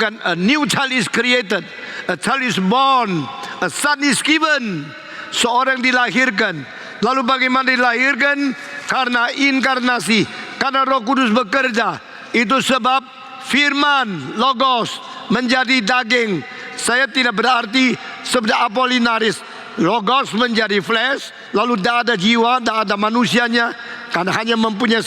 Bukan a new child is created, a child is born, a son is given. Seorang dilahirkan. Lalu bagaimana dilahirkan? Karena inkarnasi, karena Roh Kudus bekerja. Itu sebab firman logos menjadi daging. Saya tidak berarti seperti Apolinaris, logos menjadi flesh, lalu tidak ada jiwa, tidak ada manusianya, karena hanya mempunyai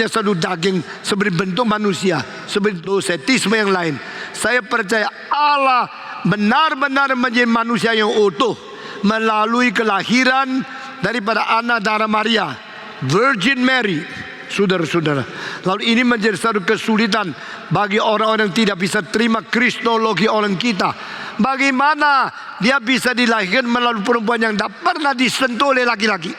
satu daging seperti bentuk manusia, seperti dosetisme yang lain. Saya percaya Allah benar-benar menjadi manusia yang utuh melalui kelahiran daripada anak darah Maria, Virgin Mary. Saudara-saudara, lalu ini menjadi satu kesulitan bagi orang-orang yang tidak bisa terima kristologi orang kita. Bagaimana dia bisa dilahirkan melalui perempuan yang tidak pernah disentuh oleh laki-laki?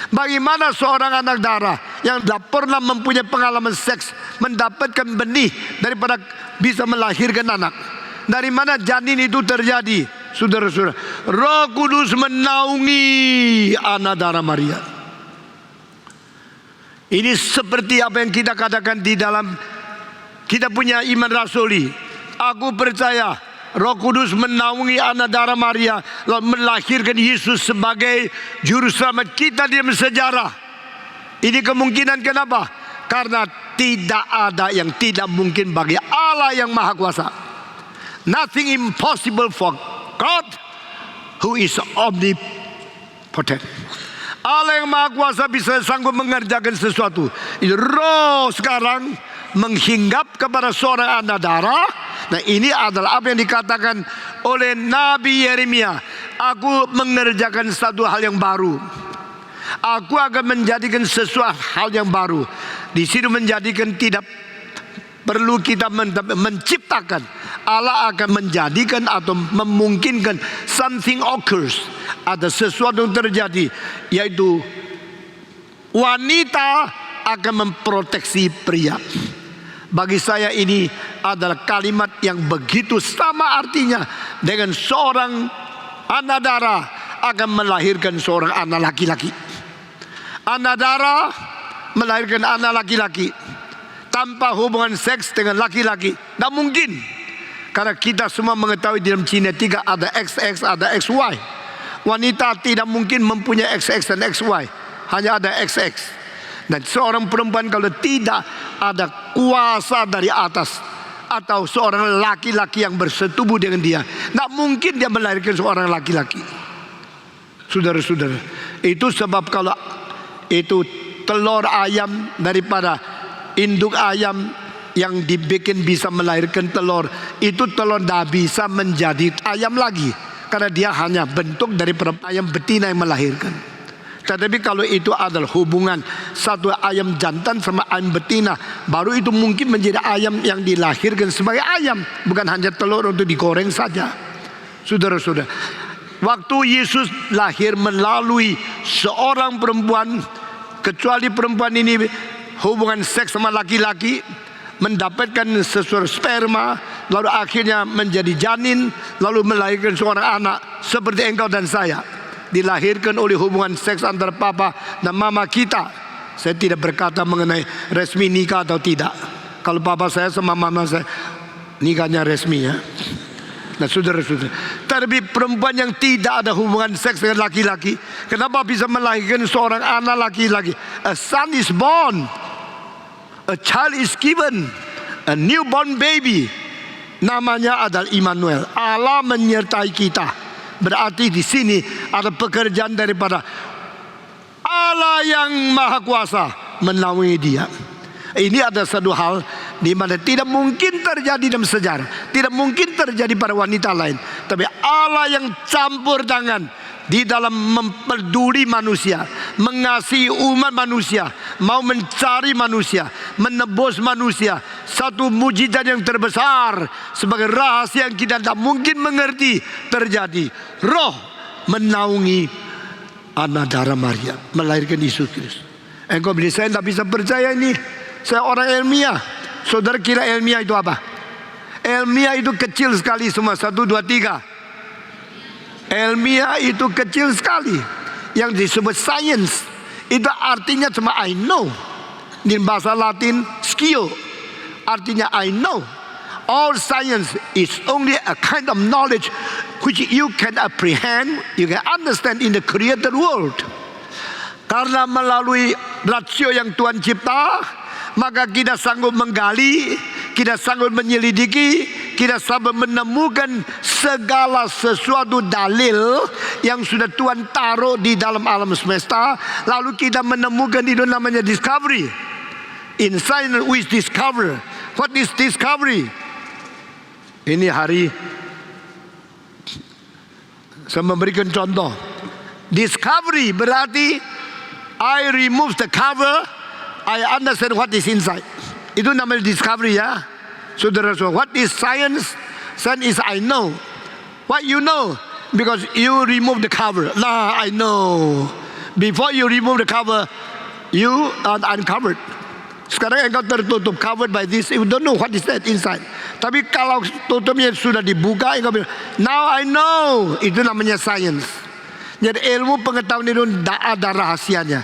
Bagaimana seorang anak darah yang tidak pernah mempunyai pengalaman seks mendapatkan benih daripada bisa melahirkan anak? Dari mana janin itu terjadi? Saudara-saudara, Roh Kudus menaungi anak darah Maria. Ini seperti apa yang kita katakan di dalam kita punya iman rasuli. Aku percaya Roh Kudus menaungi anak darah Maria lalu melahirkan Yesus sebagai juru selamat kita di dalam sejarah. Ini kemungkinan kenapa? Karena tidak ada yang tidak mungkin bagi Allah yang Maha Kuasa. Nothing impossible for God who is omnipotent. Allah yang Maha Kuasa bisa sanggup mengerjakan sesuatu. Roh sekarang menghinggap kepada seorang anak darah. Nah, ini adalah apa yang dikatakan oleh Nabi Yeremia. Aku mengerjakan satu hal yang baru. Aku akan menjadikan sesuatu hal yang baru. Di sini menjadikan tidak perlu kita menciptakan. Allah akan menjadikan atau memungkinkan something occurs. Ada sesuatu yang terjadi, yaitu wanita akan memproteksi pria. Bagi saya ini adalah kalimat yang begitu sama artinya dengan seorang anak darah akan melahirkan seorang anak laki-laki. Anak darah melahirkan anak laki-laki tanpa hubungan seks dengan laki-laki. Tidak mungkin. Karena kita semua mengetahui di dalam genetika ada XX, ada XY. Wanita tidak mungkin mempunyai XX dan XY. Hanya ada XX. Dan seorang perempuan kalau tidak ada kuasa dari atas, atau seorang laki-laki yang bersetubuh dengan dia, tidak mungkin dia melahirkan seorang laki-laki. Saudara-saudara, itu sebab kalau itu telur ayam daripada induk ayam yang dibikin bisa melahirkan telur, itu telur tidak bisa menjadi ayam lagi, karena dia hanya bentuk dari ayam betina yang melahirkan. Tetapi kalau itu adalah hubungan satu ayam jantan sama ayam betina, baru itu mungkin menjadi ayam yang dilahirkan sebagai ayam, bukan hanya telur untuk digoreng saja. Saudara-saudara, waktu Yesus lahir melalui seorang perempuan, kecuali perempuan ini hubungan seks sama laki-laki, mendapatkan sesuatu sperma, lalu akhirnya menjadi janin, lalu melahirkan seorang anak seperti engkau dan saya, dilahirkan oleh hubungan seks antara papa dan mama kita. Saya tidak berkata mengenai resmi nikah atau tidak. Kalau papa saya sama mama saya nikahnya resmi, ya. Nah, saudara-saudara, tapi perempuan yang tidak ada hubungan seks dengan laki-laki, kenapa bisa melahirkan seorang anak laki-laki? A son is born, a child is given, a newborn baby. Namanya adalah Immanuel. Allah menyertai kita. Berarti di sini ada pekerjaan daripada Allah yang Maha Kuasa menaungi dia. Ini ada satu hal di mana tidak mungkin terjadi dalam sejarah, tidak mungkin terjadi pada wanita lain. Tapi Allah yang campur tangan di dalam memperduli manusia, mengasihi umat manusia, mau mencari manusia, menebus manusia. Satu mujizat yang terbesar sebagai rahasia yang kita tidak mungkin mengerti terjadi. Roh menaungi anak darah Maria, melahirkan Yesus Kristus. Engkau bilang saya tidak bisa percaya ini. Saya orang ilmiah. Saudara kira ilmiah itu apa? Ilmiah itu kecil sekali semua. 1, 2, 3. Ilmiah itu kecil sekali. Yang disebut science itu artinya cuma I know. Di bahasa Latin skio, artinya I know. All science is only a kind of knowledge which you can apprehend, you can understand in the created world. Karena melalui rasio yang Tuhan cipta, maka kita sanggup menggali, kita sanggup menyelidiki, kita sanggup menemukan segala sesuatu dalil yang sudah Tuhan taruh di dalam alam semesta. Lalu kita menemukan itu namanya discovery. In science we discover. What is discovery? Ini hari saya memberikan contoh. Discovery berarti I remove the cover, I understand what is inside. Itu namanya discovery ya. Saudara-saudara, what is science? Science is I know. What you know? Because you remove the cover. Nah, I know. Before you remove the cover, you are uncovered. Sekarang engkau tertutup, covered by this. You don't know what is that inside. Tapi kalau tutupnya sudah dibuka, engkau bilang, now I know. Itu namanya science. Jadi ilmu pengetahuan itu tidak ada rahasianya.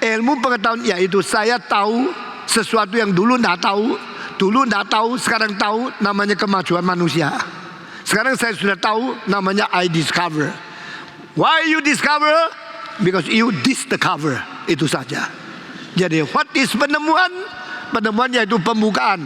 Ilmu pengetahuan yaitu saya tahu sesuatu yang dulu tidak tahu. Dulu tidak tahu, sekarang tahu, namanya kemajuan manusia. Sekarang saya sudah tahu, namanya I discover. Why you discover? Because you discover. Itu saja. Jadi what is penemuan? Penemuan yaitu pembukaan.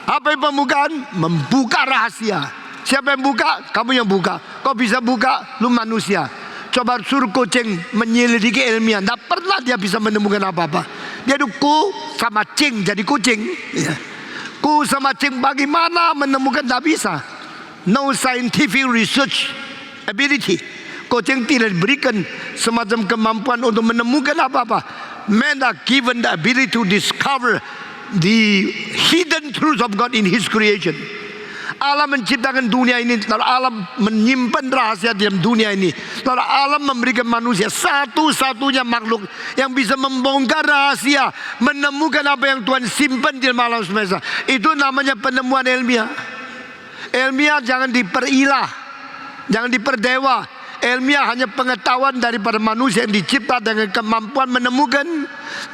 Apa yang pembukaan? Membuka rahasia. Siapa yang buka? Kamu yang buka. Kau bisa buka? Lu manusia. Coba suruh kucing menyelidiki ilmiah, tidak pernah dia bisa menemukan apa-apa. Dia itu ku sama cing jadi kucing. Ku sama cing bagaimana menemukan, tidak bisa. No scientific research ability. Kucing tidak diberikan semacam kemampuan untuk menemukan apa-apa. Men are given the ability to discover the hidden truth of God in His creation. Allah menciptakan dunia ini, lalu Allah menyimpan rahasia dalam dunia ini. Lalu Allah memberikan manusia satu-satunya makhluk yang bisa membongkar rahasia, menemukan apa yang Tuhan simpan di dalam alam semesta. Itu namanya penemuan ilmiah. Ilmiah jangan diperilah, jangan diperdewa. Ilmiah hanya pengetahuan daripada manusia yang dicipta dengan kemampuan menemukan,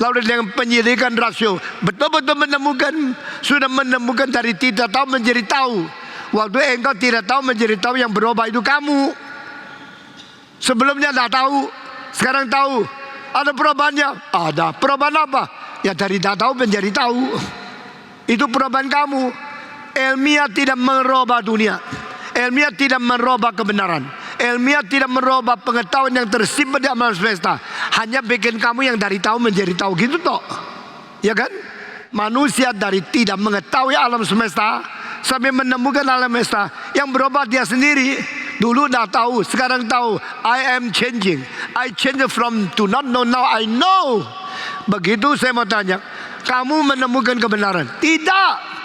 lalu dengan penyelidikan rasio betul-betul menemukan. Sudah menemukan dari tidak tahu menjadi tahu. Waktu engkau tidak tahu menjadi tahu, yang berubah itu kamu. Sebelumnya tidak tahu, sekarang tahu. Ada perubahannya? Ada. Perubahan apa? Ya dari tidak tahu menjadi tahu. Itu perubahan kamu. Ilmiah tidak merubah dunia. Ilmiah tidak merubah kebenaran. Ilmiah tidak merubah pengetahuan yang tersimpan di alam semesta. Hanya bikin kamu yang dari tahu menjadi tahu, gitu toh. Ya kan? Manusia dari tidak mengetahui alam semesta sampai menemukan alam semesta. Yang berubah dia sendiri. Dulu tidak tahu, sekarang tahu. I am changing. I change from to not know, now I know. Begitu saya mau tanya, kamu menemukan kebenaran? Tidak.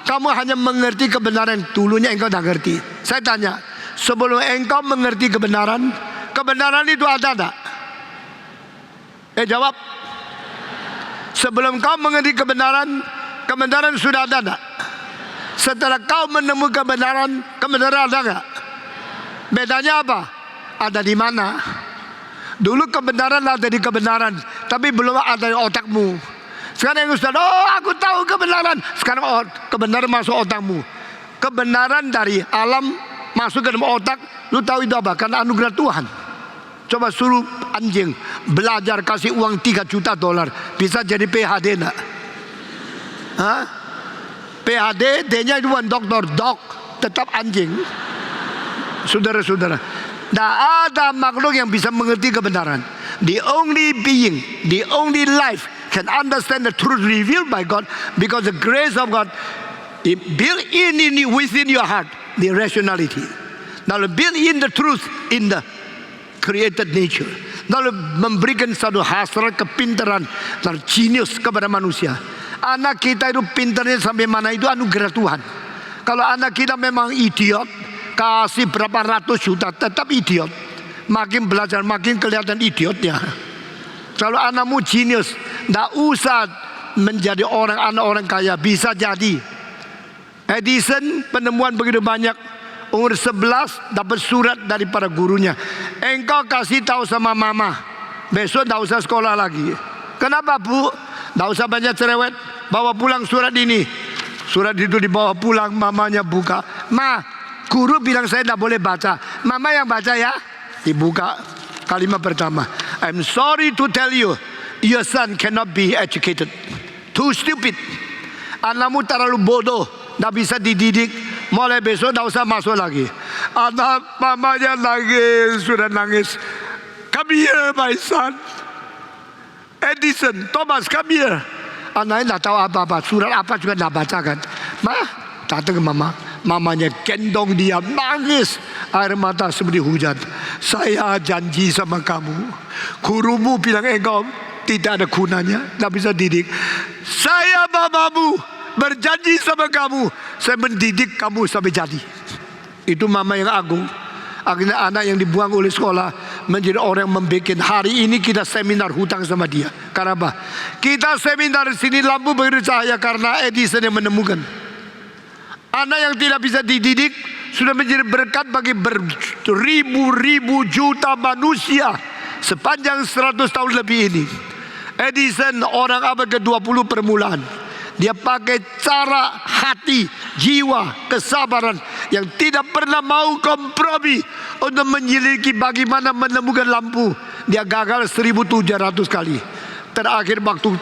Kamu hanya mengerti kebenaran. Dulunya engkau tidak ngerti. Saya tanya, sebelum engkau mengerti kebenaran, kebenaran itu ada tak? Jawab. Sebelum kau mengerti kebenaran, kebenaran sudah ada tak? Setelah kau menemukan kebenaran, kebenaran ada tak? Bedanya apa? Ada di mana? Dulu kebenaran ada di kebenaran, tapi belum ada di otakmu. Sekarang yang sudah, oh aku tahu kebenaran. Sekarang kebenaran masuk otakmu. Kebenaran dari alam masuk ke dalam otak. Lu tahu itu apa? Karena anugerah Tuhan. Coba suruh anjing belajar, kasih uang $3 juta, bisa jadi PhD enggak? Hah? PhD, D-nya itu bukan doktor, dog, tetap anjing. Saudara-saudara, tidak ada makhluk yang bisa mengerti kebenaran. The only being, the only life can understand the truth revealed by God, because the grace of God built in within your heart the rationality. Lalu build in the truth in the created nature. Lalu memberikan satu hasrat kepintaran dan genius kepada manusia. Anak kita itu pintarnya sampai mana itu anugerah Tuhan. Kalau anak kita memang idiot, kasih berapa ratus juta tetap idiot. Makin belajar makin kelihatan idiotnya. Kalau anakmu genius, tidak usah menjadi anak orang kaya, bisa jadi. Edison penemuan begitu banyak, umur 11 dapat surat daripada gurunya. Engkau kasih tahu sama mama, besok tidak usah sekolah lagi. Kenapa bu? Tidak usah banyak cerewet, bawa pulang surat ini. Surat itu dibawa pulang, mamanya buka. Ma, guru bilang saya tidak boleh baca. Mama yang baca ya. Dibuka kalimat pertama. I'm sorry to tell you, your son cannot be educated. Too stupid. Anakmu terlalu bodoh, tidak bisa dididik. Mulai besok tidak usah masuk lagi. Anak mamanya nangis, sudah nangis. Come here my son. Edison, Thomas, come here. Anaknya tidak tahu apa-apa, surat apa juga tidak bacakan. Ma, datang ke mama. Mamanya gendong dia, nangis. Air mata seperti hujan. Saya janji sama kamu, gurumu bilang engkau tidak ada gunanya, tidak bisa didik. Saya mamamu berjanji sama kamu, saya mendidik kamu sampai jadi. Itu mama yang agung. Akhirnya anak yang dibuang oleh sekolah menjadi orang yang membuat. Hari ini kita seminar hutang sama dia. Karena apa? Kita seminar di sini lampu bercahaya cahaya karena Edison yang menemukan. Anak yang tidak bisa dididik sudah menjadi berkat bagi beribu-ribu juta manusia sepanjang 100 tahun lebih ini. Edison orang abad ke-20 permulaan. Dia pakai cara hati, jiwa, kesabaran yang tidak pernah mau kompromi untuk menyelidiki bagaimana menemukan lampu. Dia gagal 1.700 kali. Terakhir waktu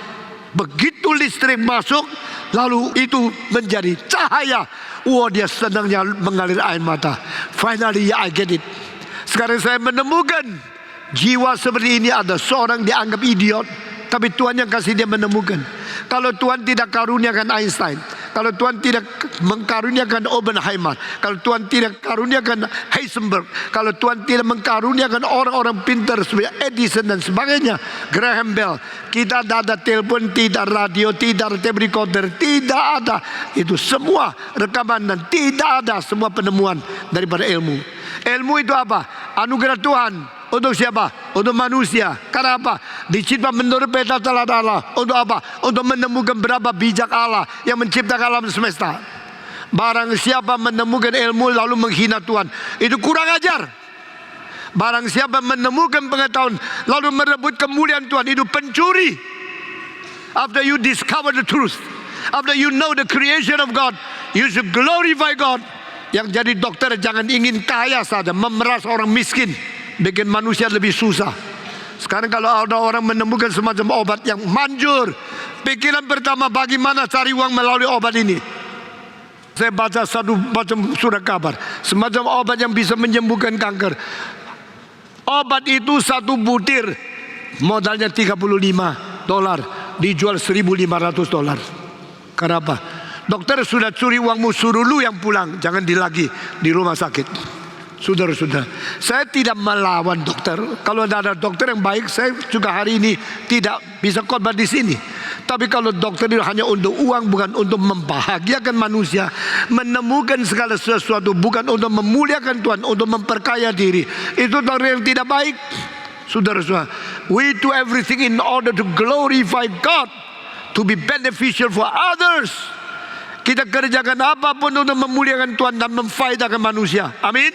begitu listrik masuk, lalu itu menjadi cahaya. Wah, dia senangnya mengalir air mata. Finally I get it. Sekarang saya menemukan jiwa seperti ini. Ada seorang dianggap idiot, tapi Tuhan yang kasih dia menemukan. Kalau Tuhan tidak karuniakan Einstein, kalau Tuhan tidak mengkaruniakan Oppenheimer, kalau Tuhan tidak karuniakan Heisenberg, kalau Tuhan tidak mengkaruniakan orang-orang pintar seperti Edison dan sebagainya, Graham Bell, kita tidak ada telepon, tidak radio, tidak ada tape recorder, tidak ada. Itu semua rekaman dan tidak ada semua penemuan daripada ilmu. Ilmu itu apa? Anugerah Tuhan. Untuk siapa? Untuk manusia. Karena apa? Dicipta menurut peta teladan Allah. Untuk apa? Untuk menemukan berapa bijak Allah yang menciptakan alam semesta. Barang siapa menemukan ilmu lalu menghina Tuhan, itu kurang ajar. Barang siapa menemukan pengetahuan lalu merebut kemuliaan Tuhan, itu pencuri. After you discover the truth, after you know the creation of God, you should glorify God. Yang jadi dokter jangan ingin kaya saja, memeras orang miskin, bikin manusia lebih susah. Sekarang kalau ada orang menemukan semacam obat yang manjur, pikiran pertama bagaimana cari uang melalui obat ini. Saya baca satu macam surat kabar, semacam obat yang bisa menyembuhkan kanker. Obat itu satu butir modalnya $35, dijual $1.500. Kenapa? Dokter sudah curi uangmu, suruh lu yang pulang, jangan dilagi di rumah sakit. Saudara-saudara, saya tidak melawan dokter. Kalau ada dokter yang baik, saya juga hari ini tidak bisa khotbah di sini. Tapi kalau dokter itu hanya untuk uang, bukan untuk membahagiakan manusia, menemukan segala sesuatu, bukan untuk memuliakan Tuhan, untuk memperkaya diri, itu dokter yang tidak baik. Saudara-saudara, we do everything in order to glorify God, to be beneficial for others. Kita kerjakan apapun untuk memuliakan Tuhan dan memfaedakan manusia. Amin.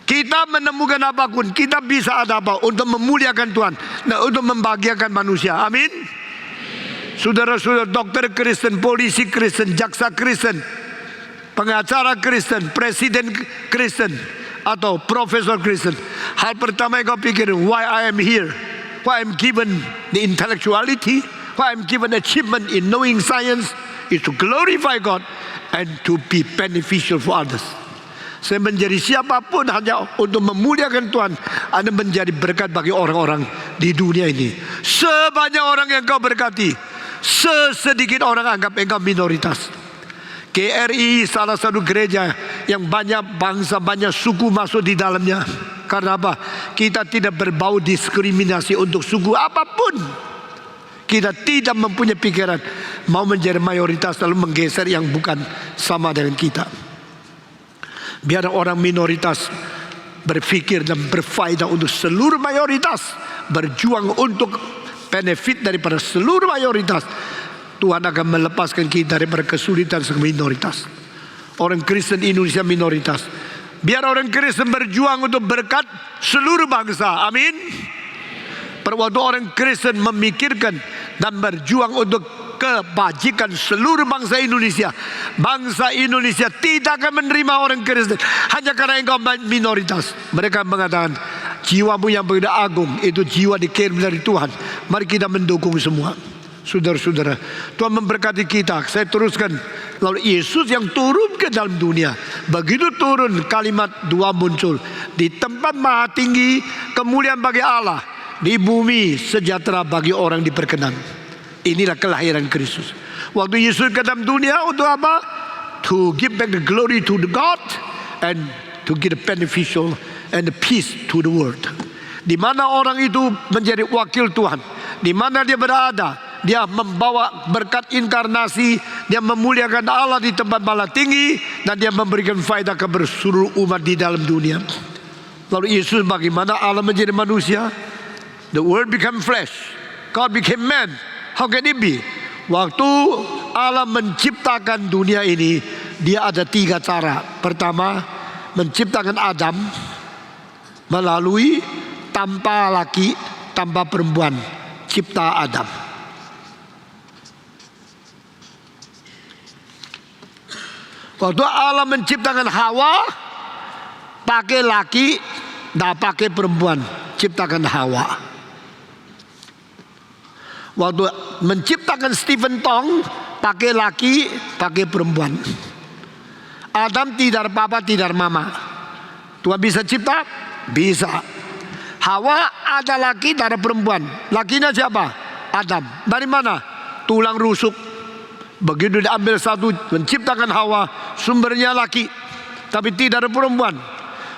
Kita menemukan apapun, kita bisa ada apa untuk memuliakan Tuhan dan untuk membahagiakan manusia. Amin. Saudara-saudara, dokter Kristen, polisi Kristen, jaksa Kristen, pengacara Kristen, presiden Kristen, atau profesor Kristen, hal pertama yang kau pikir, why I am here, why I am given the intellectuality, why I am given achievement in knowing science, is to glorify God and to be beneficial for others. Saya menjadi siapapun hanya untuk memuliakan Tuhan, Anda menjadi berkat bagi orang-orang di dunia ini. Sebanyak orang yang kau berkati, sesedikit orang anggap engkau minoritas. GRI salah satu gereja yang banyak bangsa, banyak suku masuk di dalamnya. Karena apa? Kita tidak berbau diskriminasi untuk suku apapun. Kita tidak mempunyai pikiran mau menjadi mayoritas lalu menggeser yang bukan sama dengan kita. Biar orang minoritas berpikir dan berfaedah untuk seluruh mayoritas, berjuang untuk benefit daripada seluruh mayoritas. Tuhan akan melepaskan kita daripada kesulitan sebagai minoritas. Orang Kristen Indonesia minoritas. Biar orang Kristen berjuang untuk berkat seluruh bangsa. Amin. Waktu orang Kristen memikirkan dan berjuang untuk kebajikan seluruh bangsa Indonesia. Bangsa Indonesia tidak akan menerima orang Kristen hanya karena engkau minoritas. Mereka mengatakan jiwamu yang begitu agung itu jiwa dikirim dari Tuhan. Mari kita mendukung semua. Saudara-saudara, Tuhan memberkati kita. Saya teruskan. Lalu Yesus yang turun ke dalam dunia, begitu turun kalimat dua muncul. Di tempat maha tinggi kemuliaan bagi Allah, di bumi sejahtera bagi orang diperkenan. Inilah kelahiran Kristus. Waktu Yesus ke dalam dunia untuk apa? To give back the glory to the God and to give the beneficial and the peace to the world. Di mana orang itu menjadi wakil Tuhan, di mana dia berada, dia membawa berkat inkarnasi, dia memuliakan Allah di tempat maha tinggi, dan dia memberikan faedah kepada seluruh umat di dalam dunia. Lalu Yesus bagaimana Allah menjadi manusia? The word became flesh, God became man. How can it be? Waktu Allah menciptakan dunia ini, dia ada tiga cara. Pertama, menciptakan Adam melalui tanpa laki, tanpa perempuan, cipta Adam. Waktu Allah menciptakan Hawa, pakai laki, tidak pakai perempuan, ciptakan Hawa. Waktu menciptakan Stephen Tong, pakai laki, pakai perempuan. Adam tidak ada papa, tidak ada mama. Tuhan bisa cipta? Bisa. Hawa ada laki, tidak ada perempuan. Lakinya siapa? Adam. Dari mana? Tulang rusuk. Begitu diambil satu, menciptakan Hawa, sumbernya laki, tapi tidak ada perempuan.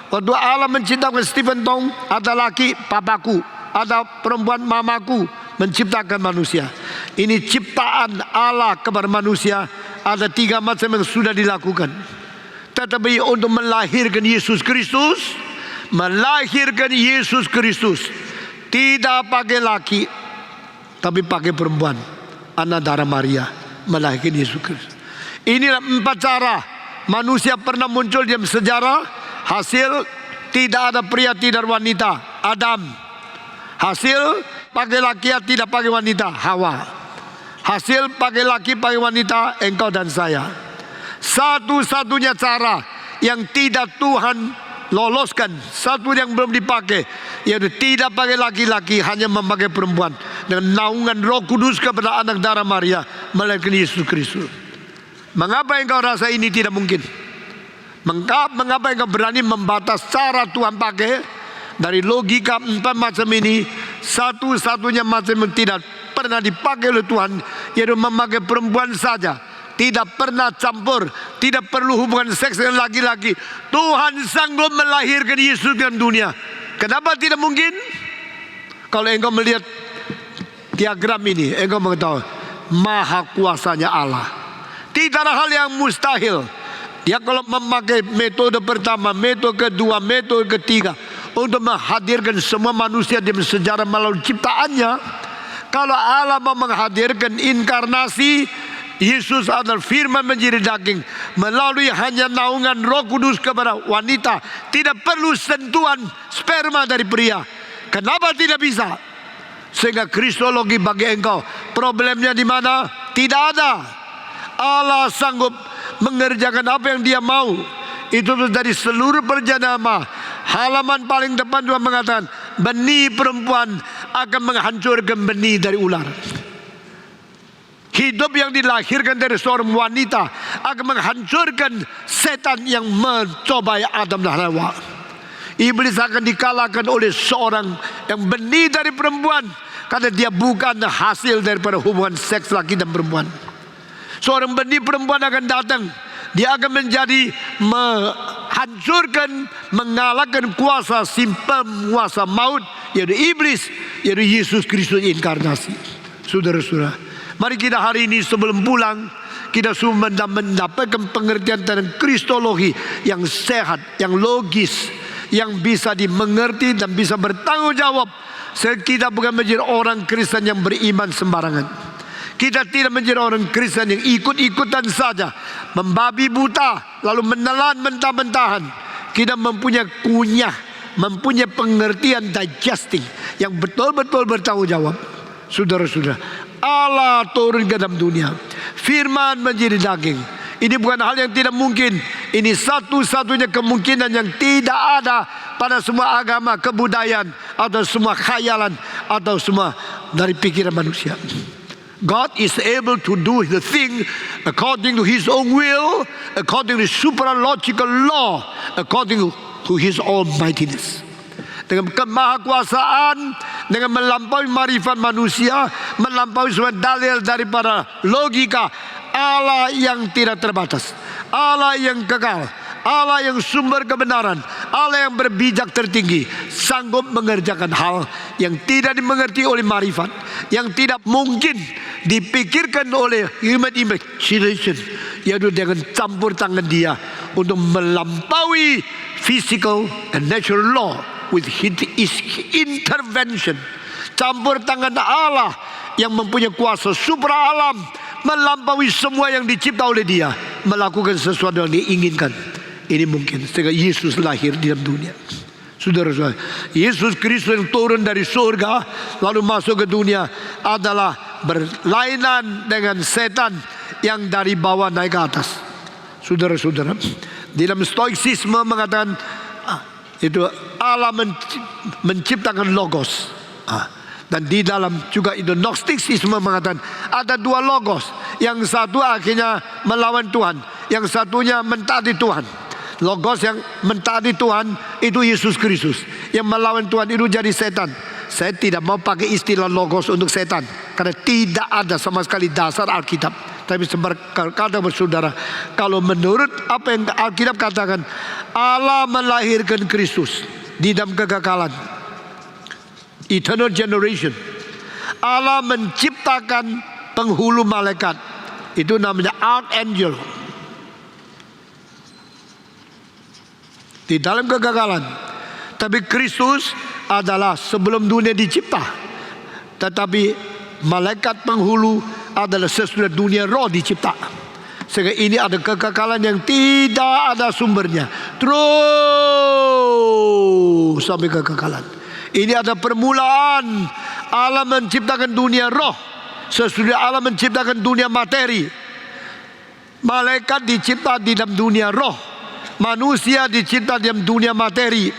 Waktu Allah menciptakan Stephen Tong, ada laki, papaku, ada perempuan, mamaku, menciptakan manusia. Ini ciptaan Allah kepada manusia. Ada tiga macam yang sudah dilakukan. Tetapi untuk melahirkan Yesus Kristus, tidak pakai laki, tapi pakai perempuan, anak darah Maria, melahirkan Yesus Kristus. Inilah empat cara manusia pernah muncul dalam sejarah. Hasil tidak ada pria, tidak ada wanita, Adam. Hasil pakai laki, tidak pakai wanita, Hawa. Hasil pakai laki, pakai wanita, engkau dan saya. Satu-satunya cara yang tidak Tuhan loloskan, satu yang belum dipakai, yaitu tidak pakai laki-laki, hanya memakai perempuan, dengan naungan Roh Kudus kepada anak darah Maria, melahirkan Yesus Kristus. Mengapa engkau rasa ini tidak mungkin? Mengapa engkau berani membatas cara Tuhan pakai? Dari logika empat macam ini, satu-satunya macam yang tidak pernah dipakai oleh Tuhan, yaitu memakai perempuan saja. Tidak pernah campur, tidak perlu hubungan seks dengan laki-laki. Tuhan sanggup melahirkan Yesus dalam dunia. Kenapa tidak mungkin? Kalau engkau melihat diagram ini, engkau mengetahui maha kuasanya Allah. Tidak ada hal yang mustahil. Dia kalau memakai metode pertama, metode kedua, metode ketiga, untuk menghadirkan semua manusia dalam sejarah melalui ciptaannya. Kalau Allah mau menghadirkan inkarnasi, Yesus adalah firman menjadi daging melalui hanya naungan Roh Kudus kepada wanita. Tidak perlu sentuhan sperma dari pria. Kenapa tidak bisa? Sehingga kristologi bagi engkau, problemnya di mana? Tidak ada. Allah sanggup mengerjakan apa yang dia mau. Itu dari seluruh perjanjian lama. Halaman paling depan Tuhan mengatakan, benih perempuan akan menghancurkan benih dari ular. Hidup yang dilahirkan dari seorang wanita akan menghancurkan setan yang mencobai Adam dan Hawa. Iblis akan dikalahkan oleh seorang yang benih dari perempuan, karena dia bukan hasil daripada hubungan seks laki dan perempuan. Seorang benih perempuan akan datang. Dia akan menjadi menghancurkan, mengalahkan kuasa si penguasa maut, yaitu iblis, yaitu Yesus Kristus inkarnasi. Saudara-saudara, mari kita hari ini sebelum pulang, kita semua mendapatkan pengertian tentang kristologi yang sehat, yang logis, yang bisa dimengerti dan bisa bertanggung jawab. Kita bukan menjadi orang Kristen yang beriman sembarangan. Kita tidak menjadi orang Kristen yang ikut-ikutan saja, membabi buta, lalu menelan mentah-mentahan. Kita mempunyai kunyah, mempunyai pengertian digesting yang betul-betul bertanggung jawab. Saudara-saudara, Allah turun ke dalam dunia. Firman menjadi daging. Ini bukan hal yang tidak mungkin. Ini satu-satunya kemungkinan yang tidak ada pada semua agama, kebudayaan, atau semua khayalan, atau semua dari pikiran manusia. God is able to do the thing according to His own will, according to supralogical law, according to His almightiness. Dengan kemahakuasaan, dengan melampaui marifat manusia, melampaui semua dalil daripada logika, Allah yang tidak terbatas, Allah yang kekal, Allah yang sumber kebenaran, Allah yang berbijak tertinggi, sanggup mengerjakan hal yang tidak dimengerti oleh marifat, yang tidak mungkin dipikirkan oleh human imagination, yaitu dengan campur tangan Dia untuk melampaui physical and natural law with His intervention. Campur tangan Allah yang mempunyai kuasa supra alam, melampaui semua yang dicipta oleh Dia, melakukan sesuatu yang diinginkan. Ini mungkin sehingga Yesus lahir di dalam dunia. Saudara-saudara, Yesus Kristus yang turun dari surga lalu masuk ke dunia adalah berlainan dengan setan yang dari bawah naik ke atas. Saudara-saudara, di dalam stoicisme mengatakan itu Allah menciptakan logos. Dan di dalam juga itu gnosticisme mengatakan ada dua logos. Yang satu akhirnya melawan Tuhan, yang satunya mentaati Tuhan. Logos yang mentaati Tuhan itu Yesus Kristus, yang melawan Tuhan itu jadi setan. Saya tidak mau pakai istilah logos untuk setan, karena tidak ada sama sekali dasar Alkitab. Tapi berkata bersaudara, kalau menurut apa yang Alkitab katakan, Allah melahirkan Kristus di dalam kekekalan, eternal generation. Allah menciptakan penghulu malaikat, itu namanya archangel. Di dalam kegagalan. Tapi Kristus adalah sebelum dunia dicipta. Tetapi malaikat penghulu adalah sesudah dunia roh dicipta. Sehingga ini ada kekekalan yang tidak ada sumbernya, terus sampai kekekalan. Ini ada permulaan. Allah menciptakan dunia roh, sesudah Allah menciptakan dunia materi. Malaikat dicipta di dalam dunia roh, manusia dicipta dalam dunia materi.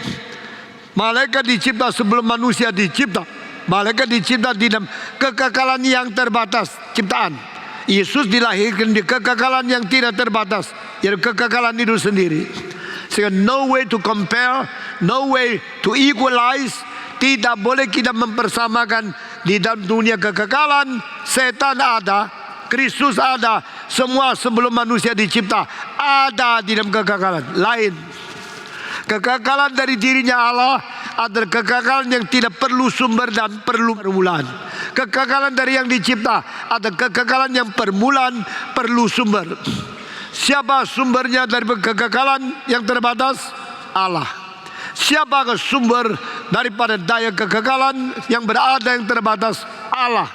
Malaikat dicipta sebelum manusia dicipta. Malaikat dicipta di dalam kekekalan yang terbatas ciptaan. Yesus dilahirkan di kekekalan yang tidak terbatas, yaitu kekekalan itu sendiri. Sehingga no way to compare, no way to equalize. Tidak boleh kita mempersamakan. Di dalam dunia kekekalan, setan ada, Kristus ada, semua sebelum manusia dicipta ada di dalam kekekalan lain. Kekekalan dari dirinya Allah adalah kekekalan yang tidak perlu sumber dan perlu permulaan. Kekekalan dari yang dicipta ada kekekalan yang permulaan, perlu sumber. Siapa sumbernya dari kekekalan yang terbatas? Allah. Siapa sumber daripada daya kekekalan yang berada yang terbatas? Allah.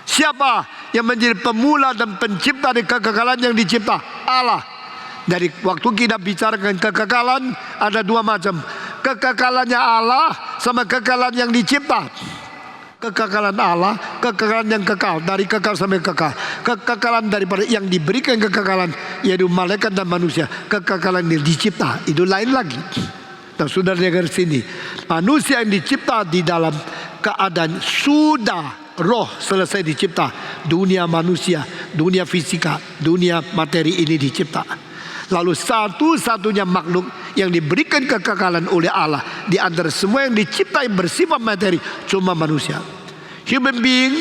Siapa yang menjadi pemula dan pencipta di kekekalan yang dicipta? Allah. Dari waktu kita bicarakan kekekalan, ada dua macam. Kekekalannya Allah sama kekekalan yang dicipta. Kekekalan Allah, kekekalan yang kekal, dari kekal sampai kekal. Kekekalan daripada yang diberikan kekekalan, yaitu malaikat dan manusia. Kekekalan yang dicipta, itu lain lagi. Nah, saudara dengar sini, manusia yang dicipta di dalam keadaan sudah roh selesai dicipta. Dunia manusia, dunia fisika, dunia materi ini dicipta. Lalu satu-satunya makhluk yang diberikan kekekalan oleh Allah di antara semua yang dicipta yang bersifat materi cuma manusia. Human being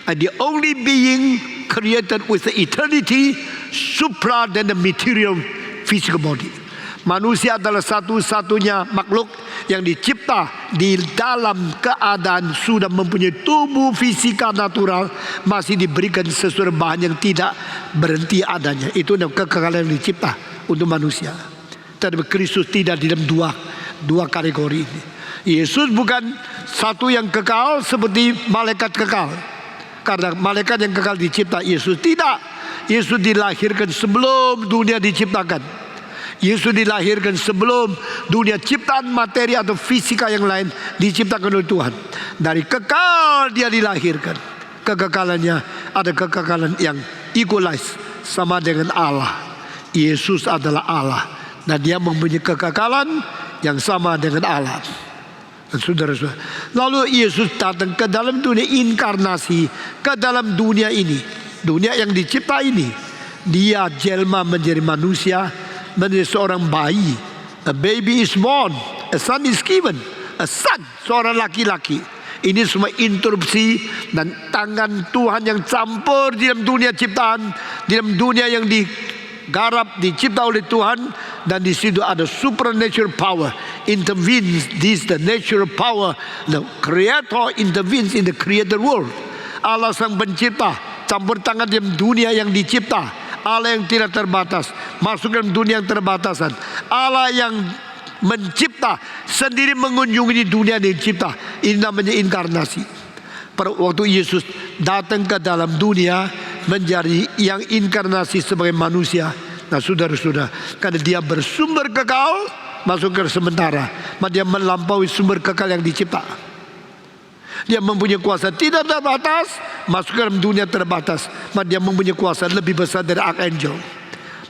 are the only being created with the eternity supra than the material physical body. Manusia adalah satu-satunya makhluk yang dicipta di dalam keadaan sudah mempunyai tubuh fisika natural, masih diberikan sesuatu bahan yang tidak berhenti adanya. Itu kekekalan yang dicipta untuk manusia. Tetapi Kristus tidak di dalam dua kategori ini. Yesus bukan satu yang kekal seperti malaikat kekal. Karena malaikat yang kekal dicipta, Yesus tidak. Yesus dilahirkan sebelum dunia diciptakan. Yesus dilahirkan sebelum dunia ciptaan materi atau fisika yang lain diciptakan oleh Tuhan. Dari kekal dia dilahirkan. kekekalannya ada kekekalan yang equalize sama dengan Allah. Yesus adalah Allah dan dia mempunyai kekekalan yang sama dengan Allah. Dan saudara-saudara, lalu Yesus datang ke dalam dunia inkarnasi, ke dalam dunia ini, dunia yang dicipta ini. Dia jelma menjadi manusia, menjadi seorang bayi. A baby is born, a son is given. A son, seorang laki-laki. Ini semua interupsi dan tangan Tuhan yang campur di dalam dunia ciptaan, di dalam dunia yang digarap, dicipta oleh Tuhan. Dan di situ ada supernatural power intervenes. This the natural power. The creator intervenes in the created world. Allah sang pencipta campur tangan di dalam dunia yang dicipta. Allah yang tidak terbatas masuk dalam dunia yang terbatasan. Allah yang mencipta sendiri mengunjungi dunia yang dicipta. Ini namanya inkarnasi. Pada waktu Yesus datang ke dalam dunia menjadi yang inkarnasi sebagai manusia. Nah saudara-saudara, karena dia bersumber kekal masuk ke sementara, maka dia melampaui sumber kekal yang dicipta. Dia mempunyai kuasa tidak terbatas masuk ke dalam dunia terbatas, maka dia mempunyai kuasa lebih besar dari archangel.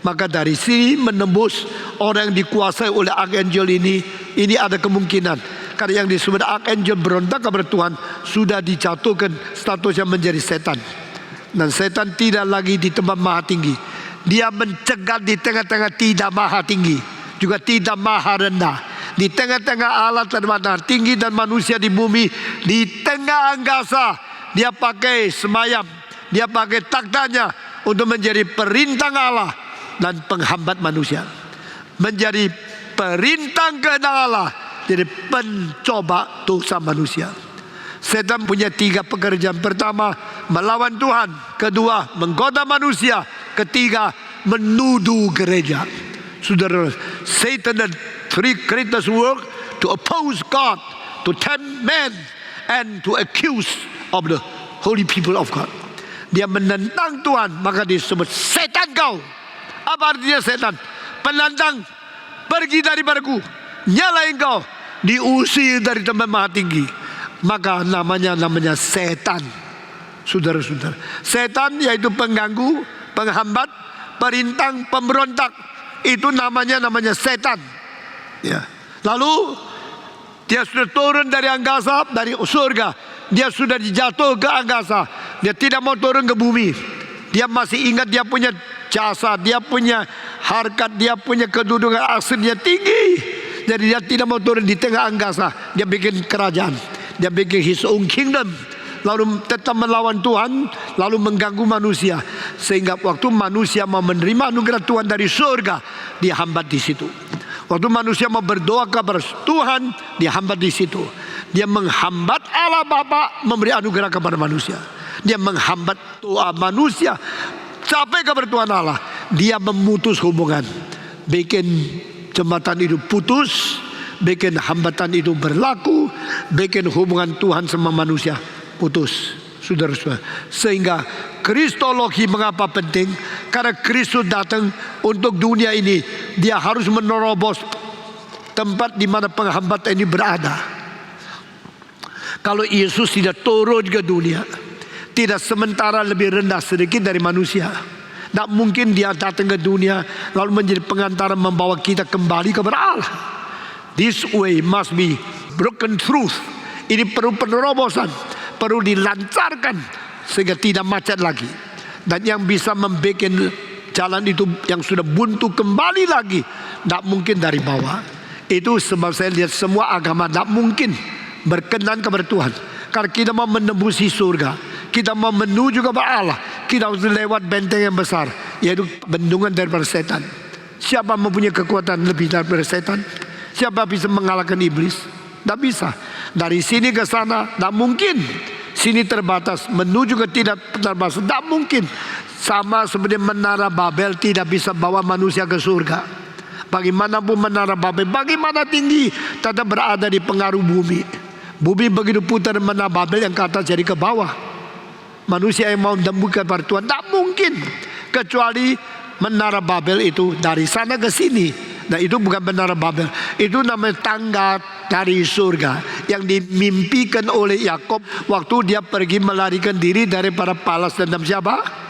Maka dari sini menembus orang yang dikuasai oleh archangel ini ada kemungkinan. Karena yang disebut archangel berontak kepada Tuhan sudah dijatuhkan statusnya menjadi setan. Dan setan tidak lagi di tempat maha tinggi. Dia mencegat di tengah-tengah tidak maha tinggi, juga tidak maha rendah. Di tengah-tengah Allah terbatas tinggi dan manusia di bumi, di tengah angkasa dia pakai semayam, dia pakai taktanya untuk menjadi perintah Allah dan penghambat manusia, menjadi perintah kehendak Allah, jadi pencoba dosa manusia. Setan punya 3 pekerjaan. Pertama, melawan Tuhan. Kedua, menggoda manusia. Ketiga, menuduh gereja. Saudara, Satan dan 3 greatest work to oppose God, to tempt man, and to accuse of the holy people of God. Dia menentang Tuhan, maka disebut setan kau. Apa artinya setan? Penantang, pergi daripadaku, nyalain kau, diusir dari tempat maha tinggi. Maka namanya setan. Saudara-saudara, setan yaitu pengganggu, penghambat, perintang, pemberontak. Itu namanya setan. Ya. Lalu dia sudah turun dari angkasa, dari surga. Dia sudah dijatuh ke angkasa. Dia tidak mau turun ke bumi. Dia masih ingat dia punya jasa, dia punya harkat, dia punya kedudukan aslinya tinggi. Jadi dia tidak mau turun di tengah angkasa. Dia bikin kerajaan, dia bikin his own kingdom, lalu tetap melawan Tuhan, lalu mengganggu manusia. Sehingga waktu manusia mau menerima anugerah Tuhan dari surga, dia hambat di situ. Waktu manusia mau berdoa kepada Tuhan, dia hambat di situ. Dia menghambat Allah Bapa memberi anugerah kepada manusia. Dia menghambat doa manusia sampai kepada Tuhan Allah. Dia memutus hubungan, bikin jembatan itu putus, bikin hambatan itu berlaku, bikin hubungan Tuhan sama manusia putus. Saudara-saudara, sehingga kristologi mengapa penting? Karena Kristus datang untuk dunia ini, dia harus menerobos tempat di mana penghambatan ini berada. Kalau Yesus tidak turun ke dunia, tidak sementara lebih rendah sedikit dari manusia, tidak mungkin dia datang ke dunia lalu menjadi pengantara membawa kita kembali kepada Allah. This way must be broken truth. Ini perlu penerobosan, perlu dilancarkan sehingga tidak macet lagi. Dan yang bisa membuat jalan itu yang sudah buntu kembali lagi, tidak mungkin dari bawah. Itu sebab saya lihat semua agama tidak mungkin berkenan kepada Tuhan. Karena kita mau menembusi surga, kita mau menuju kepada Allah, kita harus lewat benteng yang besar, yaitu bendungan daripada setan. Siapa mempunyai kekuatan lebih daripada setan? Siapa bisa mengalahkan iblis? Tidak bisa. Dari sini ke sana tidak mungkin. Sini terbatas, menuju ke tidak terbatas tidak mungkin. Sama seperti menara Babel tidak bisa bawa manusia ke surga. Bagaimanapun menara Babel, bagaimana tinggi, tetap berada di pengaruh bumi. Bumi begitu putar, menara Babel yang ke atas jadi ke bawah. Manusia yang mau tembus kepada Tuhan tidak mungkin, kecuali menara Babel itu dari sana ke sini. Nah itu bukan menara Babel, itu namanya tangga dari surga yang dimimpikan oleh Yakub waktu dia pergi melarikan diri daripada balas dendam siapa?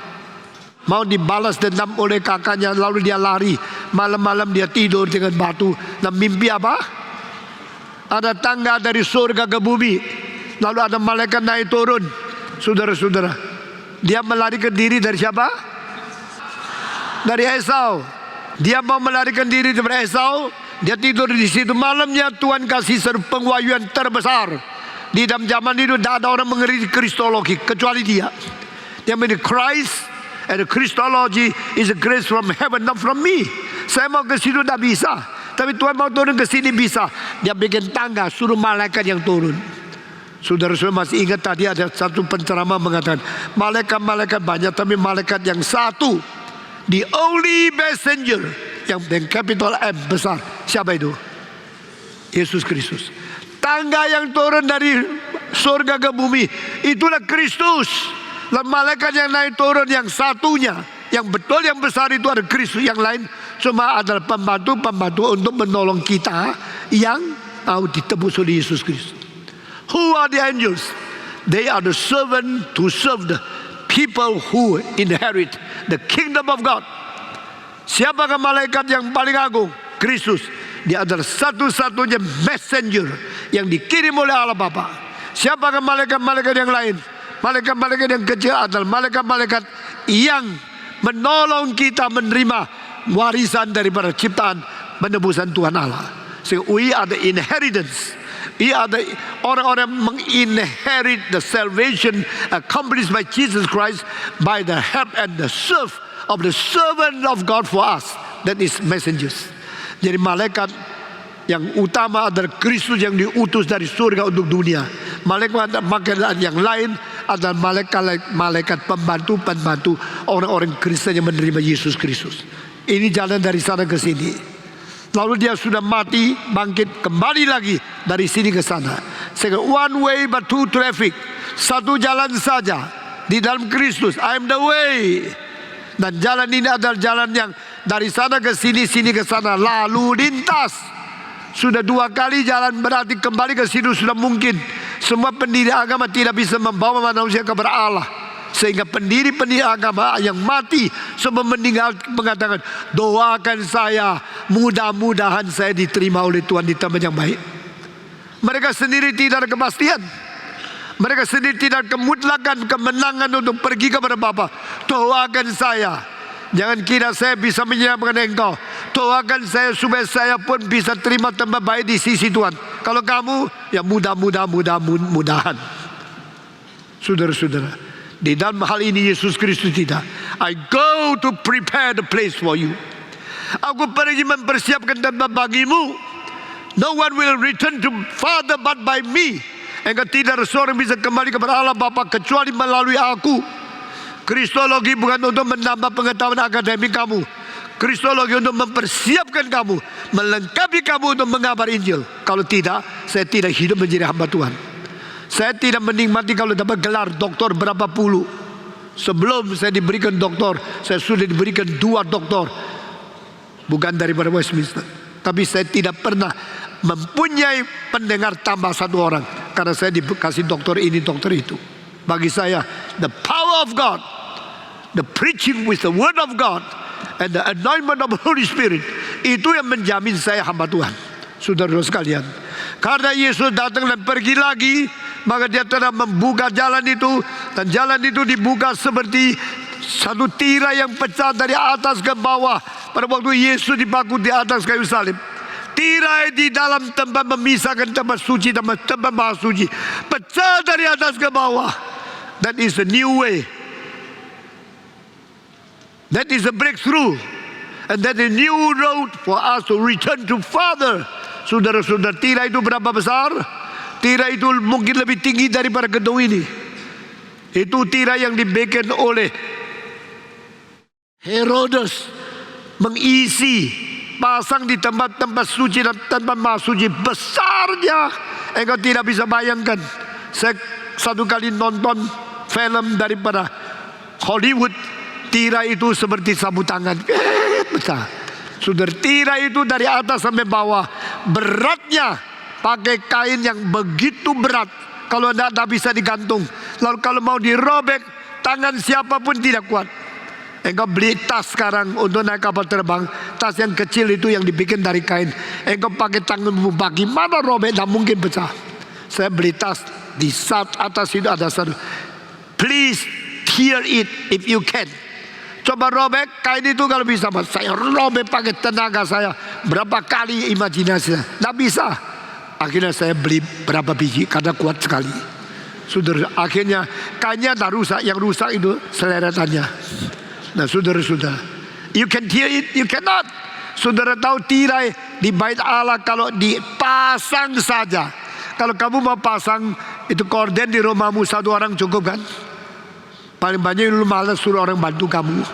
Mau dibalas dendam oleh kakaknya, lalu dia lari. Malam-malam dia tidur dengan batu. Dan mimpi apa? Ada tangga dari surga ke bumi, lalu ada malaikat naik turun. Saudara-saudara, dia melarikan diri dari siapa? Dari Esau. Dia mau melarikan diri dari Esau. Dia tidur di situ. Malamnya Tuhan kasih satu pengwahyuan terbesar. Di dalam zaman itu tidak ada orang mengerti kristologi kecuali dia. Dia menjadi Christ, and the Christology is a grace from heaven, not from me. Saya mau ke situ tidak bisa, tapi Tuhan mau turun ke sini bisa. Dia bikin tangga, suruh malaikat yang turun. Saudara-saudara masih ingat tadi ada satu penceramah mengatakan malaikat-malaikat banyak, tapi malaikat yang satu, the only messenger, yang dengan capital M besar, siapa itu? Yesus Kristus. Tangga yang turun dari surga ke bumi, itulah Kristus. Dan malaikat yang naik turun yang satunya, yang betul yang besar itu ada Kristus. Yang lain cuma adalah pembantu-pembantu untuk menolong kita yang mau ditebus oleh Yesus Kristus. Who are the angels? They are the servant to serve the people who inherit the kingdom of God. Siapakah malaikat yang paling agung? Kristus. Dia adalah satu-satunya messenger yang dikirim oleh Allah Bapa. Siapakah malaikat-malaikat yang lain? Malaikat-malaikat yang kecil adalah malaikat-malaikat yang menolong kita menerima warisan daripada ciptaan penebusan Tuhan Allah. So we are the inheritance. We are the orang-orang menginherit the salvation accomplished by Jesus Christ by the help and the serve of the servant of God for us. That is messengers. Jadi malaikat yang utama adalah Kristus yang diutus dari surga untuk dunia. Malaikat yang lain adalah malaikat pembantu-pembantu orang-orang Kristen yang menerima Yesus Kristus. Ini jalan dari sana ke sini. Lalu dia sudah mati, bangkit kembali lagi dari sini ke sana. Sehingga one way but two traffic. Satu jalan saja di dalam Kristus. I am the way. Dan jalan ini adalah jalan yang dari sana ke sini, sini ke sana, lalu lintas. Sudah 2 kali jalan, berarti kembali ke situ sudah mungkin. Semua pendiri agama tidak bisa membawa manusia kepada Allah. Sehingga pendiri-pendiri agama yang mati sebelum meninggal mengatakan, doakan saya, mudah-mudahan saya diterima oleh Tuhan di tempat yang baik. Mereka sendiri tidak ada kepastian. Mereka sendiri tidak kemutlakan kemenangan untuk pergi kepada Bapa. Doakan saya, jangan kira saya bisa menyelamatkan engkau. Doakan saya supaya saya pun bisa terima tempat baik di sisi Tuhan. Kalau kamu, ya mudah-mudahan. Saudara-saudara, di dalam hal ini Yesus Kristus tidak. I go to prepare the place for you. Aku pergi mempersiapkan tempat bagimu. No one will return to Father but by me. Engkau tidak ada seorang bisa kembali kepada Allah Bapa kecuali melalui aku. Kristologi bukan untuk menambah pengetahuan akademik kamu. Kristologi untuk mempersiapkan kamu, melengkapi kamu untuk mengabar Injil. Kalau tidak, saya tidak hidup menjadi hamba Tuhan. Saya tidak menikmati kalau dapat gelar doktor berapa puluh. Sebelum saya diberikan doktor, saya sudah diberikan 2 doktor. Bukan daripada Westminster. Tapi saya tidak pernah mempunyai pendengar tambah 1 orang. Karena saya dikasih doktor ini, doktor itu. Bagi saya, the power of God, the preaching with the word of God, and the anointment of the Holy Spirit, itu yang menjamin saya hamba Tuhan. Saudara sekalian, karena Yesus datang dan pergi lagi, maka dia telah membuka jalan itu. Dan jalan itu dibuka seperti satu tirai yang pecah dari atas ke bawah. Pada waktu Yesus dipaku di atas kayu salib, tirai di dalam tempat memisahkan tempat suci dan tempat maha suci pecah dari atas ke bawah. That is a new way. That is a breakthrough. And that is a new road for us to return to Father. Saudara-saudara, tirai itu berapa besar? Tirai itu mungkin lebih tinggi daripada gedung ini. Itu tirai yang dibikin oleh Herodes, mengisi, pasang di tempat-tempat suci dan tempat maha suci. Besarnya engkau tidak bisa bayangkan. Saya satu kali nonton film daripada Hollywood, tirai itu seperti sapu tangan, besar. Saudara, tirai itu dari atas sampai bawah, beratnya pakai kain yang begitu berat. Kalau tidak bisa digantung. Lalu kalau mau dirobek, tangan siapapun tidak kuat. Engkau beli tas sekarang untuk naik kapal terbang. Tas yang kecil itu yang dibikin dari kain. Engkau pakai tanganmu, bagaimana robek, tidak mungkin pecah. Saya beli tas, di saat atas itu ada satu. Please tear it if you can. Coba robek kain itu kalau bisa. Saya robek pakai tenaga saya. Berapa kali imajinasi saya. Tidak bisa. Akhirnya saya beli berapa biji karena kuat sekali. Saudara, akhirnya kainnya tak rusak. Yang rusak itu seleretannya. Nah, saudara-saudara, you can hear it, you cannot. Saudara tahu tirai di bait Allah kalau dipasang saja. Kalau kamu mau pasang itu korden di rumahmu, satu orang cukup kan? Paling banyak lu malas suruh orang bantu kamu.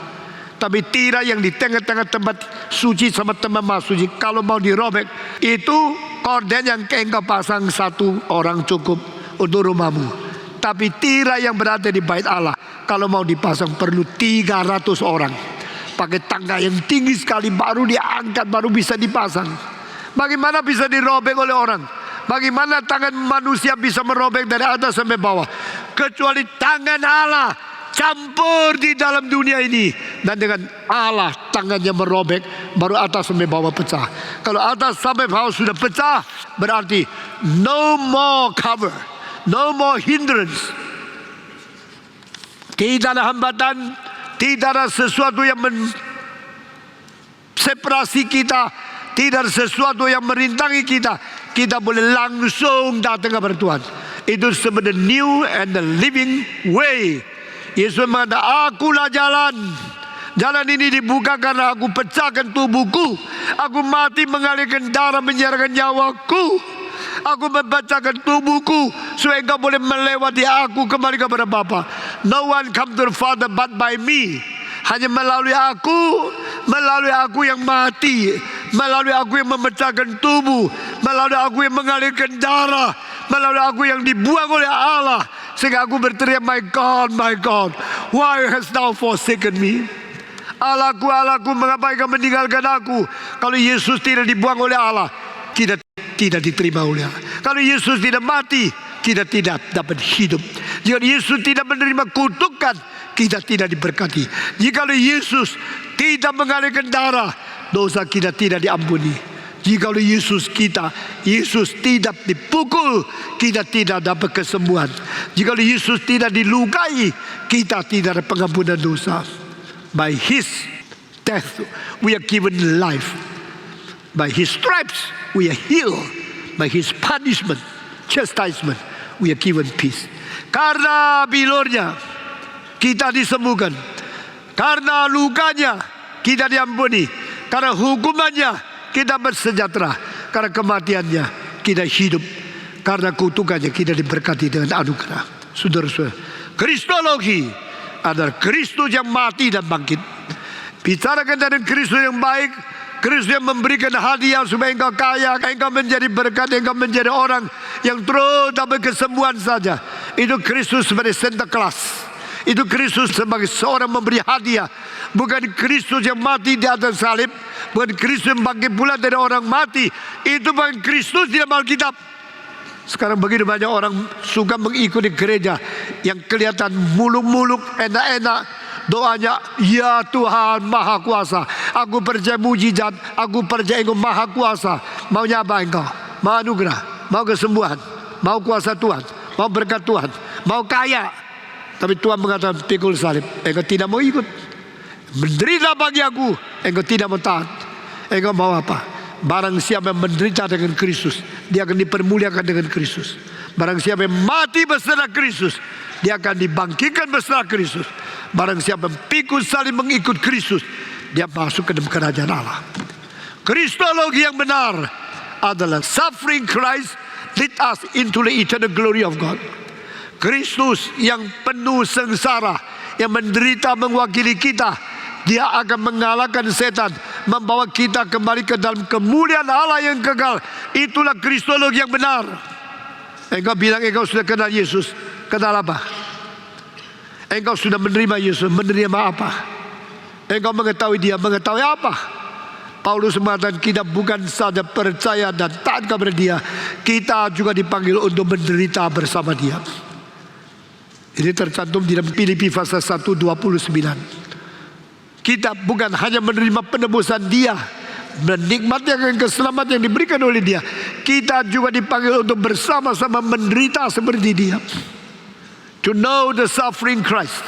Tapi tirai yang di tengah-tengah tempat suci sama tempat suci, kalau mau dirobek, itu korden yang engkau pasang satu orang cukup untuk rumahmu. Tapi tirai yang berada di bait Allah, kalau mau dipasang perlu 300 orang. Pakai tangga yang tinggi sekali, baru diangkat, baru bisa dipasang. Bagaimana bisa dirobek oleh orang? Bagaimana tangan manusia bisa merobek dari atas sampai bawah? Kecuali tangan Allah campur di dalam dunia ini. Dan dengan Allah tangannya merobek, baru atas sampai bawah pecah. Kalau atas sampai bawah sudah pecah, berarti no more cover, no more hindrance. Tidak ada hambatan, tidak ada sesuatu yang separasi kita, tidak ada sesuatu yang merintangi kita. Kita boleh langsung datang kepada Tuhan. Itu sebenarnya new and the living way. Yesus mengatakan, akulah jalan. Jalan ini dibuka karena aku pecahkan tubuhku. Aku mati mengalirkan darah, menyerahkan nyawaku. Aku membacakan tubuhku supaya engkau boleh melewati aku kembali kepada Bapa. No one come to the Father but by me. Hanya melalui aku yang mati, melalui aku yang memecahkan tubuh, melalui aku yang mengalirkan darah, melalui aku yang dibuang oleh Allah, sehingga aku berteriak, my God, why hast thou forsaken me? Allahku, Allahku, mengapa engkau meninggalkan aku? Kalau Yesus tidak dibuang oleh Allah, kita tidak diterima oleh Allah. Kalau Yesus tidak mati, kita tidak dapat hidup. Jika Yesus tidak menerima kutukan, kita tidak diberkati. Jika Yesus tidak mengalirkan darah, dosa kita tidak diampuni. Jika Yesus tidak dipukul, kita tidak dapat kesembuhan. Jika Yesus tidak dilukai, kita tidak ada pengampunan dosa. By His death we are given life. By His stripes we are healed. By His punishment, chastisement, we are given peace. Karena bilurnya kita disembuhkan. Karena lukanya kita diampuni. Karena hukumannya kita bersejahtera. Karena kematiannya kita hidup. Karena kutukannya kita diberkati dengan anugerah. Saudara-saudara, Kristologi adalah Kristus yang mati dan bangkit. Bicarakan tentang Kristus yang baik, Kristus yang memberikan hadiah supaya engkau kaya, engkau menjadi berkat, engkau menjadi orang yang terus dapat kesembuhan saja. Itu Kristus sebagai Santa Claus. Itu Kristus sebagai seorang memberi hadiah. Bukan Kristus yang mati di atas salib, bukan Kristus yang bangkit pula dari orang mati. Itu bukan Kristus di dalam Alkitab. Sekarang begitu banyak orang suka mengikuti gereja yang kelihatan muluk-muluk, enak-enak. Doanya, ya Tuhan Maha Kuasa, aku percaya mujizat, aku percaya Engkau Maha Kuasa. Maunya apa engkau? Mau anugerah, mau kesembuhan, mau kuasa Tuhan, mau berkat Tuhan, mau kaya. Tapi Tuhan mengatakan, pikul salib, engkau tidak mau ikut. Menderita bagi aku, engkau tidak mau taat. Engkau mau apa? Barang siapa yang menderita dengan Kristus, dia akan dipermuliakan dengan Kristus. Barang siapa yang mati bersama Kristus, dia akan dibangkitkan bersama Kristus. Barang siapa yang pikul salib mengikut Kristus, dia masuk ke dalam kerajaan Allah. Kristologi yang benar adalah suffering Christ lead us into the eternal glory of God. Kristus yang penuh sengsara, yang menderita mewakili kita, dia akan mengalahkan setan, membawa kita kembali ke dalam kemuliaan Allah yang kekal. Itulah Kristologi yang benar. Engkau bilang engkau sudah kenal Yesus. Kenal apa? Engkau sudah menerima Yesus. Menerima apa? Engkau mengetahui dia. Mengetahui apa? Paulus mengatakan kita bukan saja percaya dan taat kepada dia, kita juga dipanggil untuk menderita bersama Dia. Ini tercantum di dalam Filipi pasal 1:29. Kita bukan hanya menerima penebusan Dia, menikmati akan keselamatan yang diberikan oleh Dia, kita juga dipanggil untuk bersama-sama menderita seperti Dia. To know the suffering Christ,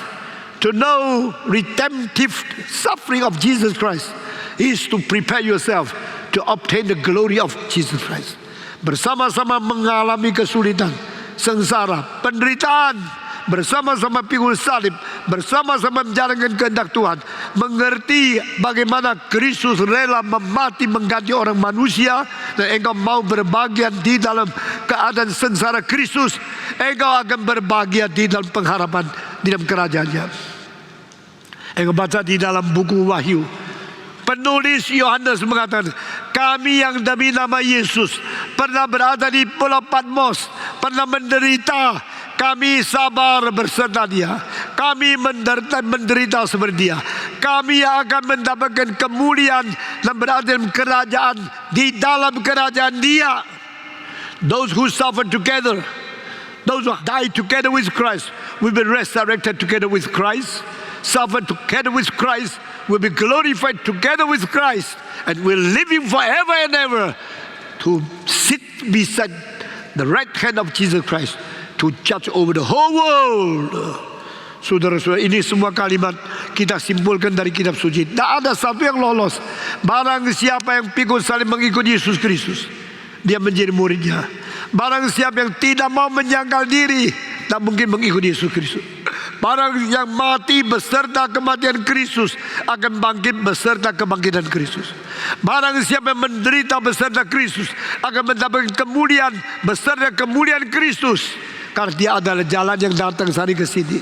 to know redemptive suffering of Jesus Christ, is to prepare yourself to obtain the glory of Jesus Christ. Bersama-sama mengalami kesulitan, sengsara, penderitaan, bersama-sama pikul salib, bersama-sama menjalankan kehendak Tuhan, mengerti bagaimana Kristus rela memati mengganti orang manusia, dan engkau mau berbahagia di dalam keadaan sengsara Kristus, engkau akan berbahagia di dalam pengharapan di dalam kerajaan-Nya. Engkau baca di dalam buku Wahyu, penulis Yohanes mengatakan, kami yang demi nama Yesus pernah berada di Pulau Patmos, pernah menderita, kami sabar berserta Dia. Kami menderita seperti Dia. Kami akan mendapatkan kemuliaan dan berada dalam kerajaan, di dalam kerajaan Dia. Those who suffer together, those who die together with Christ, will be resurrected together with Christ. Suffer together with Christ, will be glorified together with Christ, and will live Him forever and ever to sit beside the right hand of Jesus Christ, to judge over the whole world. Saudara-saudara, ini semua kalimat kita simpulkan dari kitab suci. Tak ada satu yang lolos. Barang siapa yang pikul salib mengikut Yesus Kristus, dia menjadi muridnya. Barang siapa yang tidak mau menyangkal diri, tak mungkin mengikut Yesus Kristus. Barang yang mati beserta kematian Kristus akan bangkit beserta kebangkitan Kristus. Barang siapa yang menderita beserta Kristus akan mendapatkan kemuliaan beserta kemuliaan Kristus. Karena Dia adalah jalan yang datang sehari ke sini.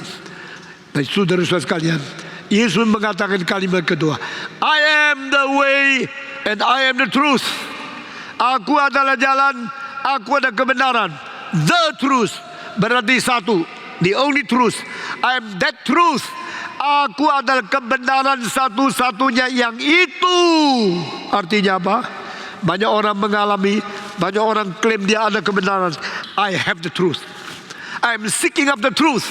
Dan saudara-saudara sekalian, Yesus mengatakan kalimat kedua, I am the way and I am the truth. Aku adalah jalan, aku adalah kebenaran. The truth berarti satu, the only truth. I am that truth. Aku adalah kebenaran satu-satunya yang itu. Artinya apa? Banyak orang mengalami, banyak orang klaim dia ada kebenaran. I have the truth. I'm seeking up the truth.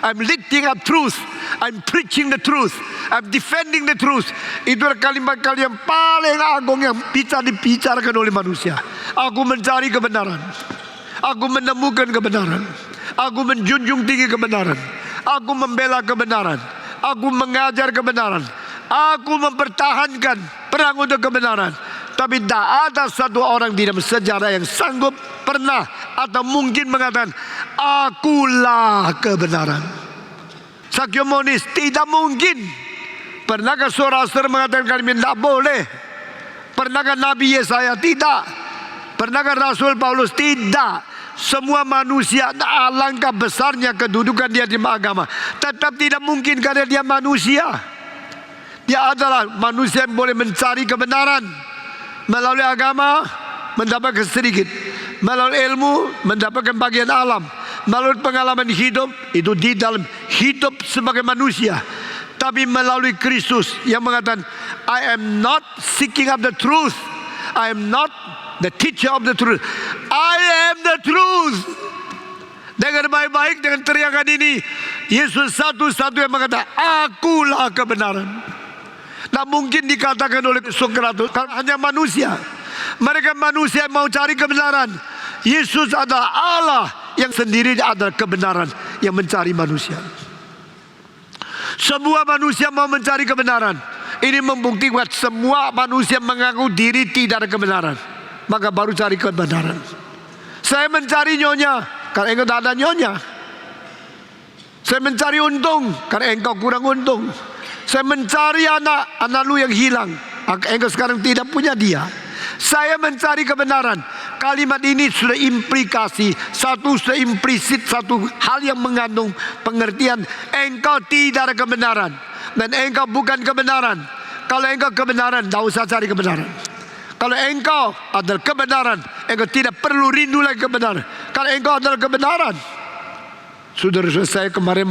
I'm lifting up truth. I'm preaching the truth. I'm defending the truth. Itu adalah kalimat-kalimat yang paling agung yang bisa dibicarakan oleh manusia. Aku mencari kebenaran. Aku menemukan kebenaran. Aku menjunjung tinggi kebenaran. Aku membela kebenaran. Aku mengajar kebenaran. Aku mempertahankan perang untuk kebenaran. Tapi tak ada satu orang di dalam sejarah yang sanggup pernah atau mungkin mengatakan, akulah kebenaran. Sakyomonis, tidak mungkin. Pernahkah Zoroaster mengatakan kalimat tidak boleh? Pernahkah Nabi Yesaya? Tidak. Pernahkah Rasul Paulus? Tidak. Semua manusia, alangkah besarnya kedudukan dia di agama, tetap tidak mungkin karena dia manusia. Dia adalah manusia yang boleh mencari kebenaran. Melalui agama mendapatkan sedikit, melalui ilmu mendapatkan bagian alam, melalui pengalaman hidup itu di dalam hidup sebagai manusia. Tapi melalui Kristus yang mengatakan, I am not seeking up the truth, I am not the teacher of the truth, I am the truth. Dengar baik-baik dengan teriakan ini, Yesus satu-satu yang mengatakan, akulah kebenaran. Tak mungkin dikatakan oleh Sokrates, hanya manusia. Mereka manusia yang mau cari kebenaran. Yesus adalah Allah yang sendiri adalah kebenaran yang mencari manusia. Semua manusia mau mencari kebenaran. Ini membuktikan semua manusia mengaku diri tidak ada kebenaran, maka baru cari kebenaran. Saya mencari nyonya karena engkau tak ada nyonya. Saya mencari untung karena engkau kurang untung. Saya mencari anak lu yang hilang, engkau sekarang tidak punya dia. Saya mencari kebenaran. Kalimat ini sudah implikasi, satu sudah implisit, satu hal yang mengandung pengertian engkau tidak ada kebenaran dan engkau bukan kebenaran. Kalau engkau kebenaran, tak usah cari kebenaran. Kalau engkau adalah kebenaran, engkau tidak perlu rindu lagi kebenaran. Kalau engkau adalah kebenaran. Saudara-saudara, saya kemarin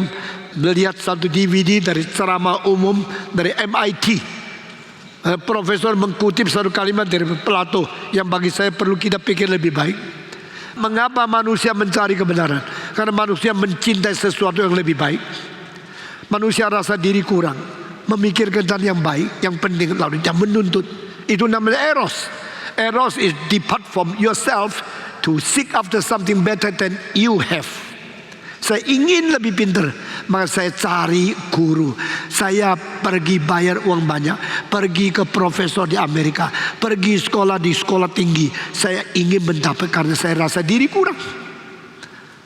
melihat satu DVD dari ceramah umum dari MIT. Profesor mengutip satu kalimat dari Plato yang bagi saya perlu kita pikir lebih baik. Mengapa manusia mencari kebenaran? Karena manusia mencintai sesuatu yang lebih baik. Manusia rasa diri kurang, memikirkan tentang yang baik, yang penting, lalu dia menuntut. Itu namanya eros. Eros is depart from yourself to seek after something better than you have. Saya ingin lebih pintar, maka saya cari guru. Saya pergi bayar uang banyak, pergi ke profesor di Amerika, pergi sekolah di sekolah tinggi. Saya ingin mendapat karena saya rasa diri kurang.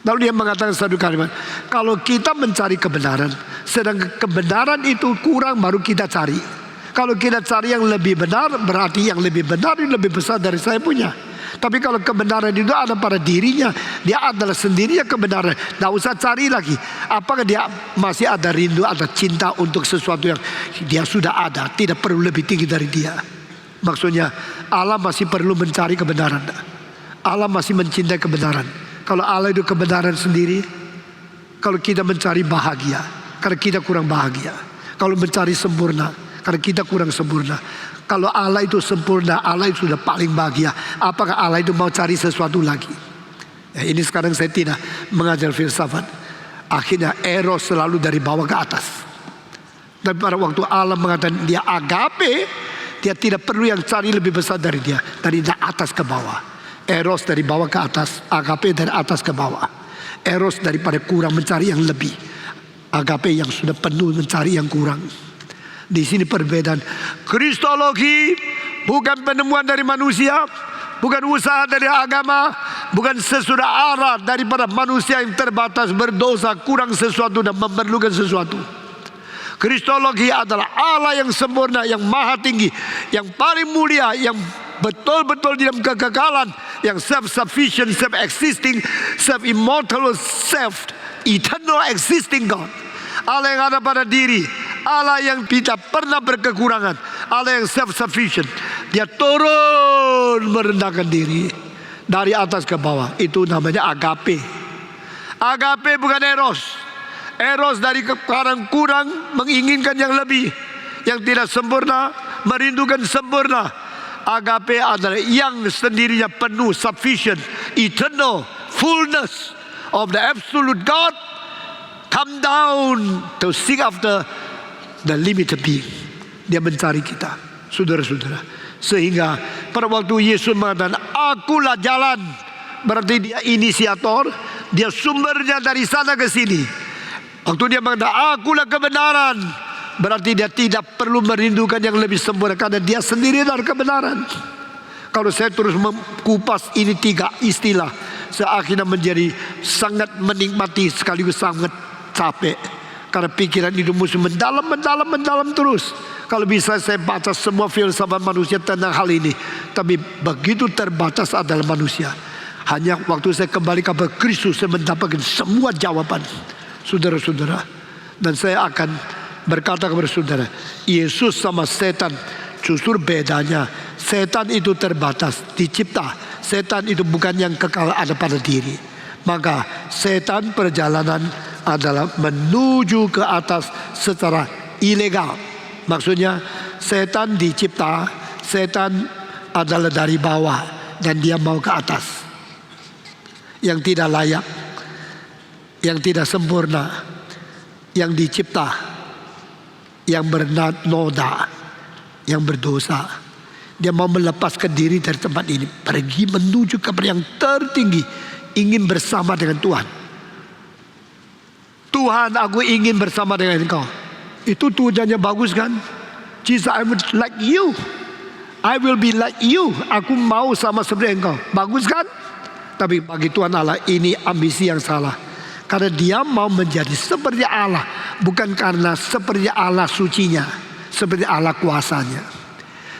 Lalu dia mengatakan satu kalimat, kalau kita mencari kebenaran, sedang kebenaran itu kurang, baru kita cari. Kalau kita cari yang lebih benar, berarti yang lebih benar itu lebih besar dari saya punya. Tapi kalau kebenaran itu ada pada dirinya, dia adalah sendirinya kebenaran, tidak usah cari lagi. Apakah dia masih ada rindu, ada cinta untuk sesuatu yang dia sudah ada, tidak perlu lebih tinggi dari dia. Maksudnya Allah masih perlu mencari kebenaran. Allah masih mencintai kebenaran. Kalau Allah itu kebenaran sendiri, kalau kita mencari bahagia, karena kita kurang bahagia. Kalau mencari sempurna, karena kita kurang sempurna. Kalau Allah itu sempurna, Allah itu sudah paling bahagia. Apakah Allah itu mau cari sesuatu lagi? Ya, ini sekarang saya tidak mengajar filsafat. Akhirnya eros selalu dari bawah ke atas. Dan pada waktu Allah mengatakan dia agape, dia tidak perlu yang cari lebih besar dari dia. Dari atas ke bawah. Eros dari bawah ke atas, agape dari atas ke bawah. Eros daripada kurang mencari yang lebih. Agape yang sudah penuh mencari yang kurang. Di sini perbedaan. Kristologi bukan penemuan dari manusia, bukan usaha dari agama, bukan sesudah arah daripada manusia yang terbatas, berdosa, kurang sesuatu dan memerlukan sesuatu. Kristologi adalah Allah yang sempurna, yang maha tinggi, yang paling mulia, yang betul-betul di dalam kekekalan, yang self-sufficient, self-existing, self-immortal, self-eternal existing God. Allah yang ada pada diri, Allah yang tidak pernah berkekurangan, Allah yang self-sufficient. Dia turun merendahkan diri dari atas ke bawah. Itu namanya agape. Agape bukan eros. Eros dari kurang menginginkan yang lebih, yang tidak sempurna merindukan sempurna. Agape adalah yang sendirinya penuh, sufficient, eternal, fullness of the absolute God. Come down to seek after the limited being. Dia mencari kita, saudara-saudara. Sehingga pada waktu Yesus mengatakan akulah jalan, berarti dia inisiator, dia sumbernya dari sana ke sini. Waktu dia mengatakan akulah kebenaran, berarti dia tidak perlu merindukan yang lebih sempurna, karena dia sendiri adalah kebenaran. Kalau saya terus mengupas ini tiga istilah, saya akhirnya menjadi sangat menikmati sekaligus sangat capek. Karena pikiran itu mesti mendalam terus. Kalau bisa saya baca semua filsafat manusia tentang hal ini, tapi begitu terbatas adalah manusia. Hanya waktu saya kembali kepada Kristus, saya mendapatkan semua jawaban, saudara-saudara. Dan saya akan berkata kepada saudara, Yesus sama setan justru bedanya. Setan itu terbatas, dicipta. Setan itu bukan yang kekal ada pada diri. Maka setan perjalanan adalah menuju ke atas secara ilegal. Maksudnya setan dicipta, setan adalah dari bawah dan dia mau ke atas. Yang tidak layak, yang tidak sempurna, yang dicipta, yang bernoda, yang berdosa. Dia mau melepaskan diri dari tempat ini, pergi menuju kepada yang tertinggi, ingin bersama dengan Tuhan. Tuhan, aku ingin bersama dengan engkau. Itu tujuannya bagus kan? Jesus, I would like you. I will be like you. Aku mau sama seperti engkau. Bagus kan? Tapi bagi Tuhan Allah ini ambisi yang salah. Karena dia mau menjadi seperti Allah, bukan karena seperti Allah sucinya, seperti Allah kuasanya.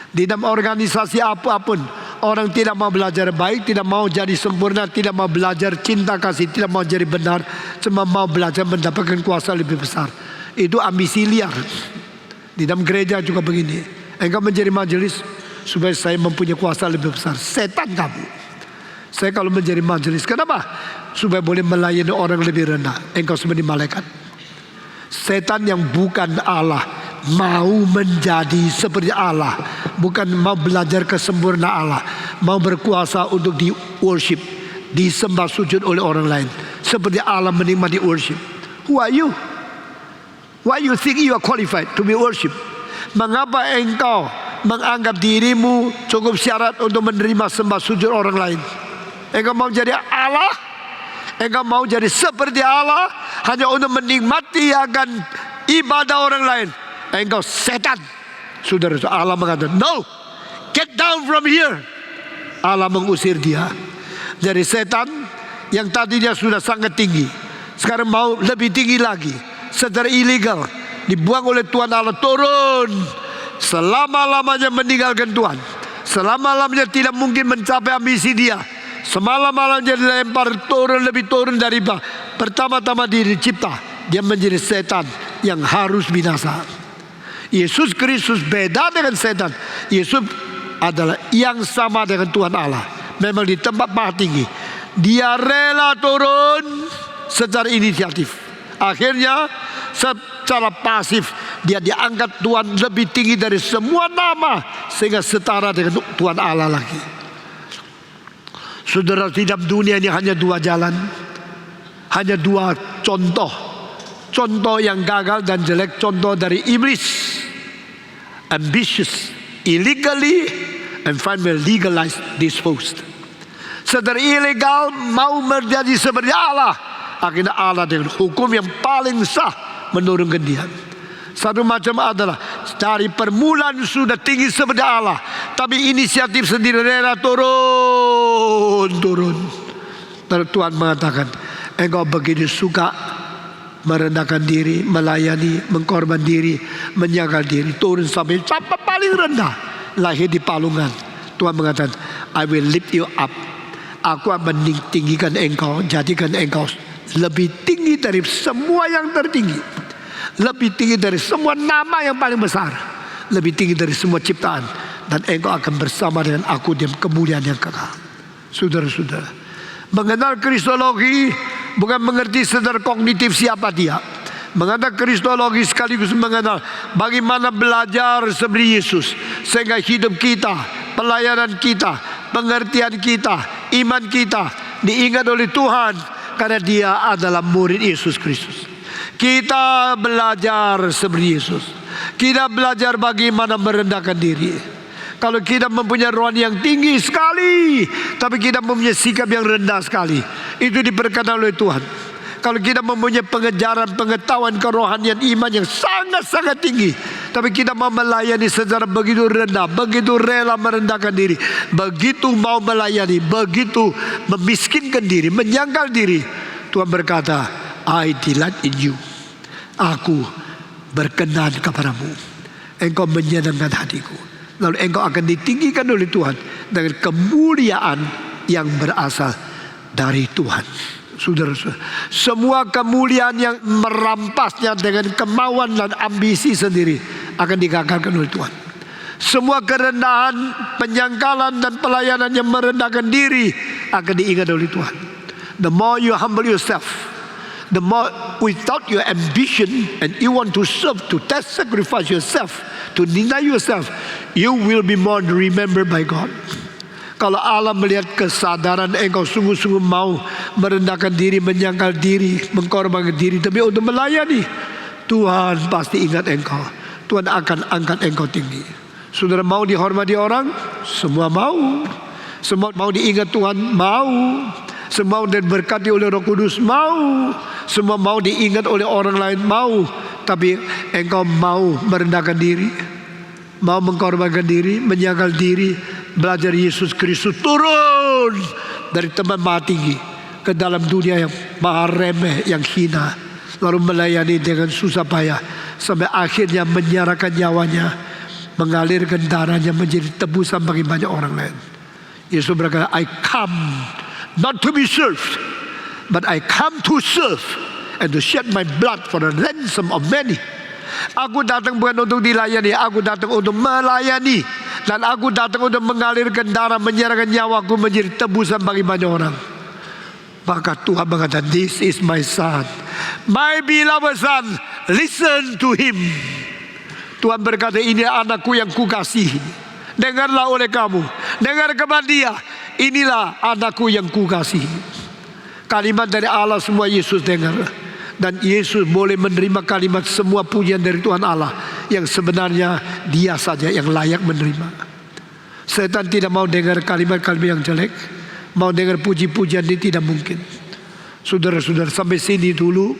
Di dalam organisasi apapun, orang tidak mau belajar baik, tidak mau jadi sempurna, tidak mau belajar cinta kasih, tidak mau jadi benar, cuma mau belajar mendapatkan kuasa lebih besar. Itu ambisi liar. Di dalam gereja juga begini. Engkau menjadi majelis supaya saya mempunyai kuasa lebih besar. Setan kamu. Saya kalau menjadi majelis, kenapa? Supaya boleh melayani orang lebih rendah. Engkau seperti malaikat. Setan yang bukan Allah mau menjadi seperti Allah, bukan mau belajar kesempurnaan Allah, mau berkuasa untuk di worship, disembah sujud oleh orang lain, seperti Allah menikmati worship. Who are you? Why you think you are qualified to be worship? Mengapa engkau menganggap dirimu cukup syarat untuk menerima sembah sujud orang lain? Engkau mau jadi Allah? Engkau mau jadi seperti Allah hanya untuk menikmati akan ibadah orang lain? Engkau setan. Saudara, Allah mengatakan, no, get down from here. Allah mengusir dia. Jadi setan yang tadinya sudah sangat tinggi, sekarang mau lebih tinggi lagi. Secara ilegal dibuang oleh Tuhan Allah, turun selama-lamanya meninggalkan Tuhan, selama-lamanya tidak mungkin mencapai ambisi dia, semalam-malamnya dilempar turun, lebih turun dari pertama-tama dicipta. Dia menjadi setan yang harus binasa. Yesus Kristus beda dengan setan. Yesus adalah yang sama dengan Tuhan Allah, memang di tempat paling tinggi. Dia rela turun secara inisiatif. Akhirnya secara pasif dia diangkat Tuhan lebih tinggi dari semua nama, sehingga setara dengan Tuhan Allah lagi. Saudara, dalam dunia ini hanya dua jalan, hanya dua contoh. Contoh yang gagal dan jelek, contoh dari iblis. Ambitious, illegally, and finally legalized, disposed. Secara ilegal mau menjadi seperti Allah, akhirnya Allah dengan hukum yang paling sah menurunkan dia. Satu macam adalah dari permulaan sudah tinggi seperti Allah, tapi inisiatif sendiri rela turun. Lalu Tuhan mengatakan, engkau begitu suka merendahkan diri, melayani, mengkorban diri, menyangkal diri, turun sampai paling rendah, lahir di palungan. Tuhan mengatakan, I will lift you up. Aku akan meninggikan engkau, jadikan engkau lebih tinggi dari semua yang tertinggi, lebih tinggi dari semua nama yang paling besar, lebih tinggi dari semua ciptaan, dan engkau akan bersama dengan aku di kemuliaan yang kekal. Saudara-saudara, mengenal kristologi bukan mengerti secara kognitif siapa dia. Mengenal kristologi sekaligus mengenal bagaimana belajar seperti Yesus, sehingga hidup kita, pelayanan kita, pengertian kita, iman kita diingat oleh Tuhan, karena dia adalah murid Yesus Kristus. Kita belajar seperti Yesus. Kita belajar bagaimana merendahkan diri. Kalau kita mempunyai rohani yang tinggi sekali, tapi kita mempunyai sikap yang rendah sekali, itu diperkenan oleh Tuhan. Kalau kita mempunyai pengejaran, pengetahuan, kerohanian, iman yang sangat-sangat tinggi, tapi kita mau melayani secara begitu rendah, begitu rela merendahkan diri, begitu mau melayani, begitu memiskinkan diri, menyangkal diri, Tuhan berkata, I delight in you. Aku berkenan kepadamu. Engkau menyenangkan hatiku. Lalu engkau akan ditinggikan oleh Tuhan dengan kemuliaan yang berasal dari Tuhan. Saudara-saudara, semua kemuliaan yang merampasnya dengan kemauan dan ambisi sendiri akan digagalkan oleh Tuhan. Semua kerendahan, penyangkalan dan pelayanan yang merendahkan diri akan diingat oleh Tuhan. The more you humble yourself, the more without your ambition and you want to serve, to sacrifice yourself, to deny yourself, you will be more remembered by God. Kalau Allah melihat kesadaran engkau sungguh-sungguh mau merendahkan diri, menyangkal diri, mengkorbankan diri demi untuk melayani, Tuhan pasti ingat engkau. Tuhan akan angkat engkau tinggi. Saudara, mau dihormati orang? Semua mau. Semua mau diingat Tuhan? Mau. Semua diberkati oleh Roh Kudus? Mau. Semua mau diingat oleh orang lain? Mau. Tapi engkau mau merendahkan diri, mau mengkorbankan diri, menyangkal diri, belajar Yesus Kristus, turun dari tempat maha tinggi ke dalam dunia yang maha remeh, yang hina, lalu melayani dengan susah payah sampai akhirnya menyerahkan nyawanya, mengalirkan darahnya menjadi tebusan bagi banyak orang lain. Yesus berkata, I come not to be served, but I come to serve and to shed my blood for the ransom of many. Aku datang bukan untuk dilayani, aku datang untuk melayani. Dan aku datang untuk mengalirkan darah, menyerahkan nyawaku menjadi tebusan bagi banyak orang. Maka Tuhan mengatakan, this is my son, my beloved son, listen to him. Tuhan berkata, ini anakku yang kukasihi, dengarlah oleh kamu, dengar kepada dia. inilah anakku yang kukasihi. Kalimat dari Allah semua Yesus dengar. Dan Yesus boleh menerima kalimat semua pujian dari Tuhan Allah, yang sebenarnya Dia saja yang layak menerima. Setan tidak mau dengar kalimat-kalimat yang jelek, mau dengar puji-pujian ini tidak mungkin. Saudara-saudara, sampai sini dulu.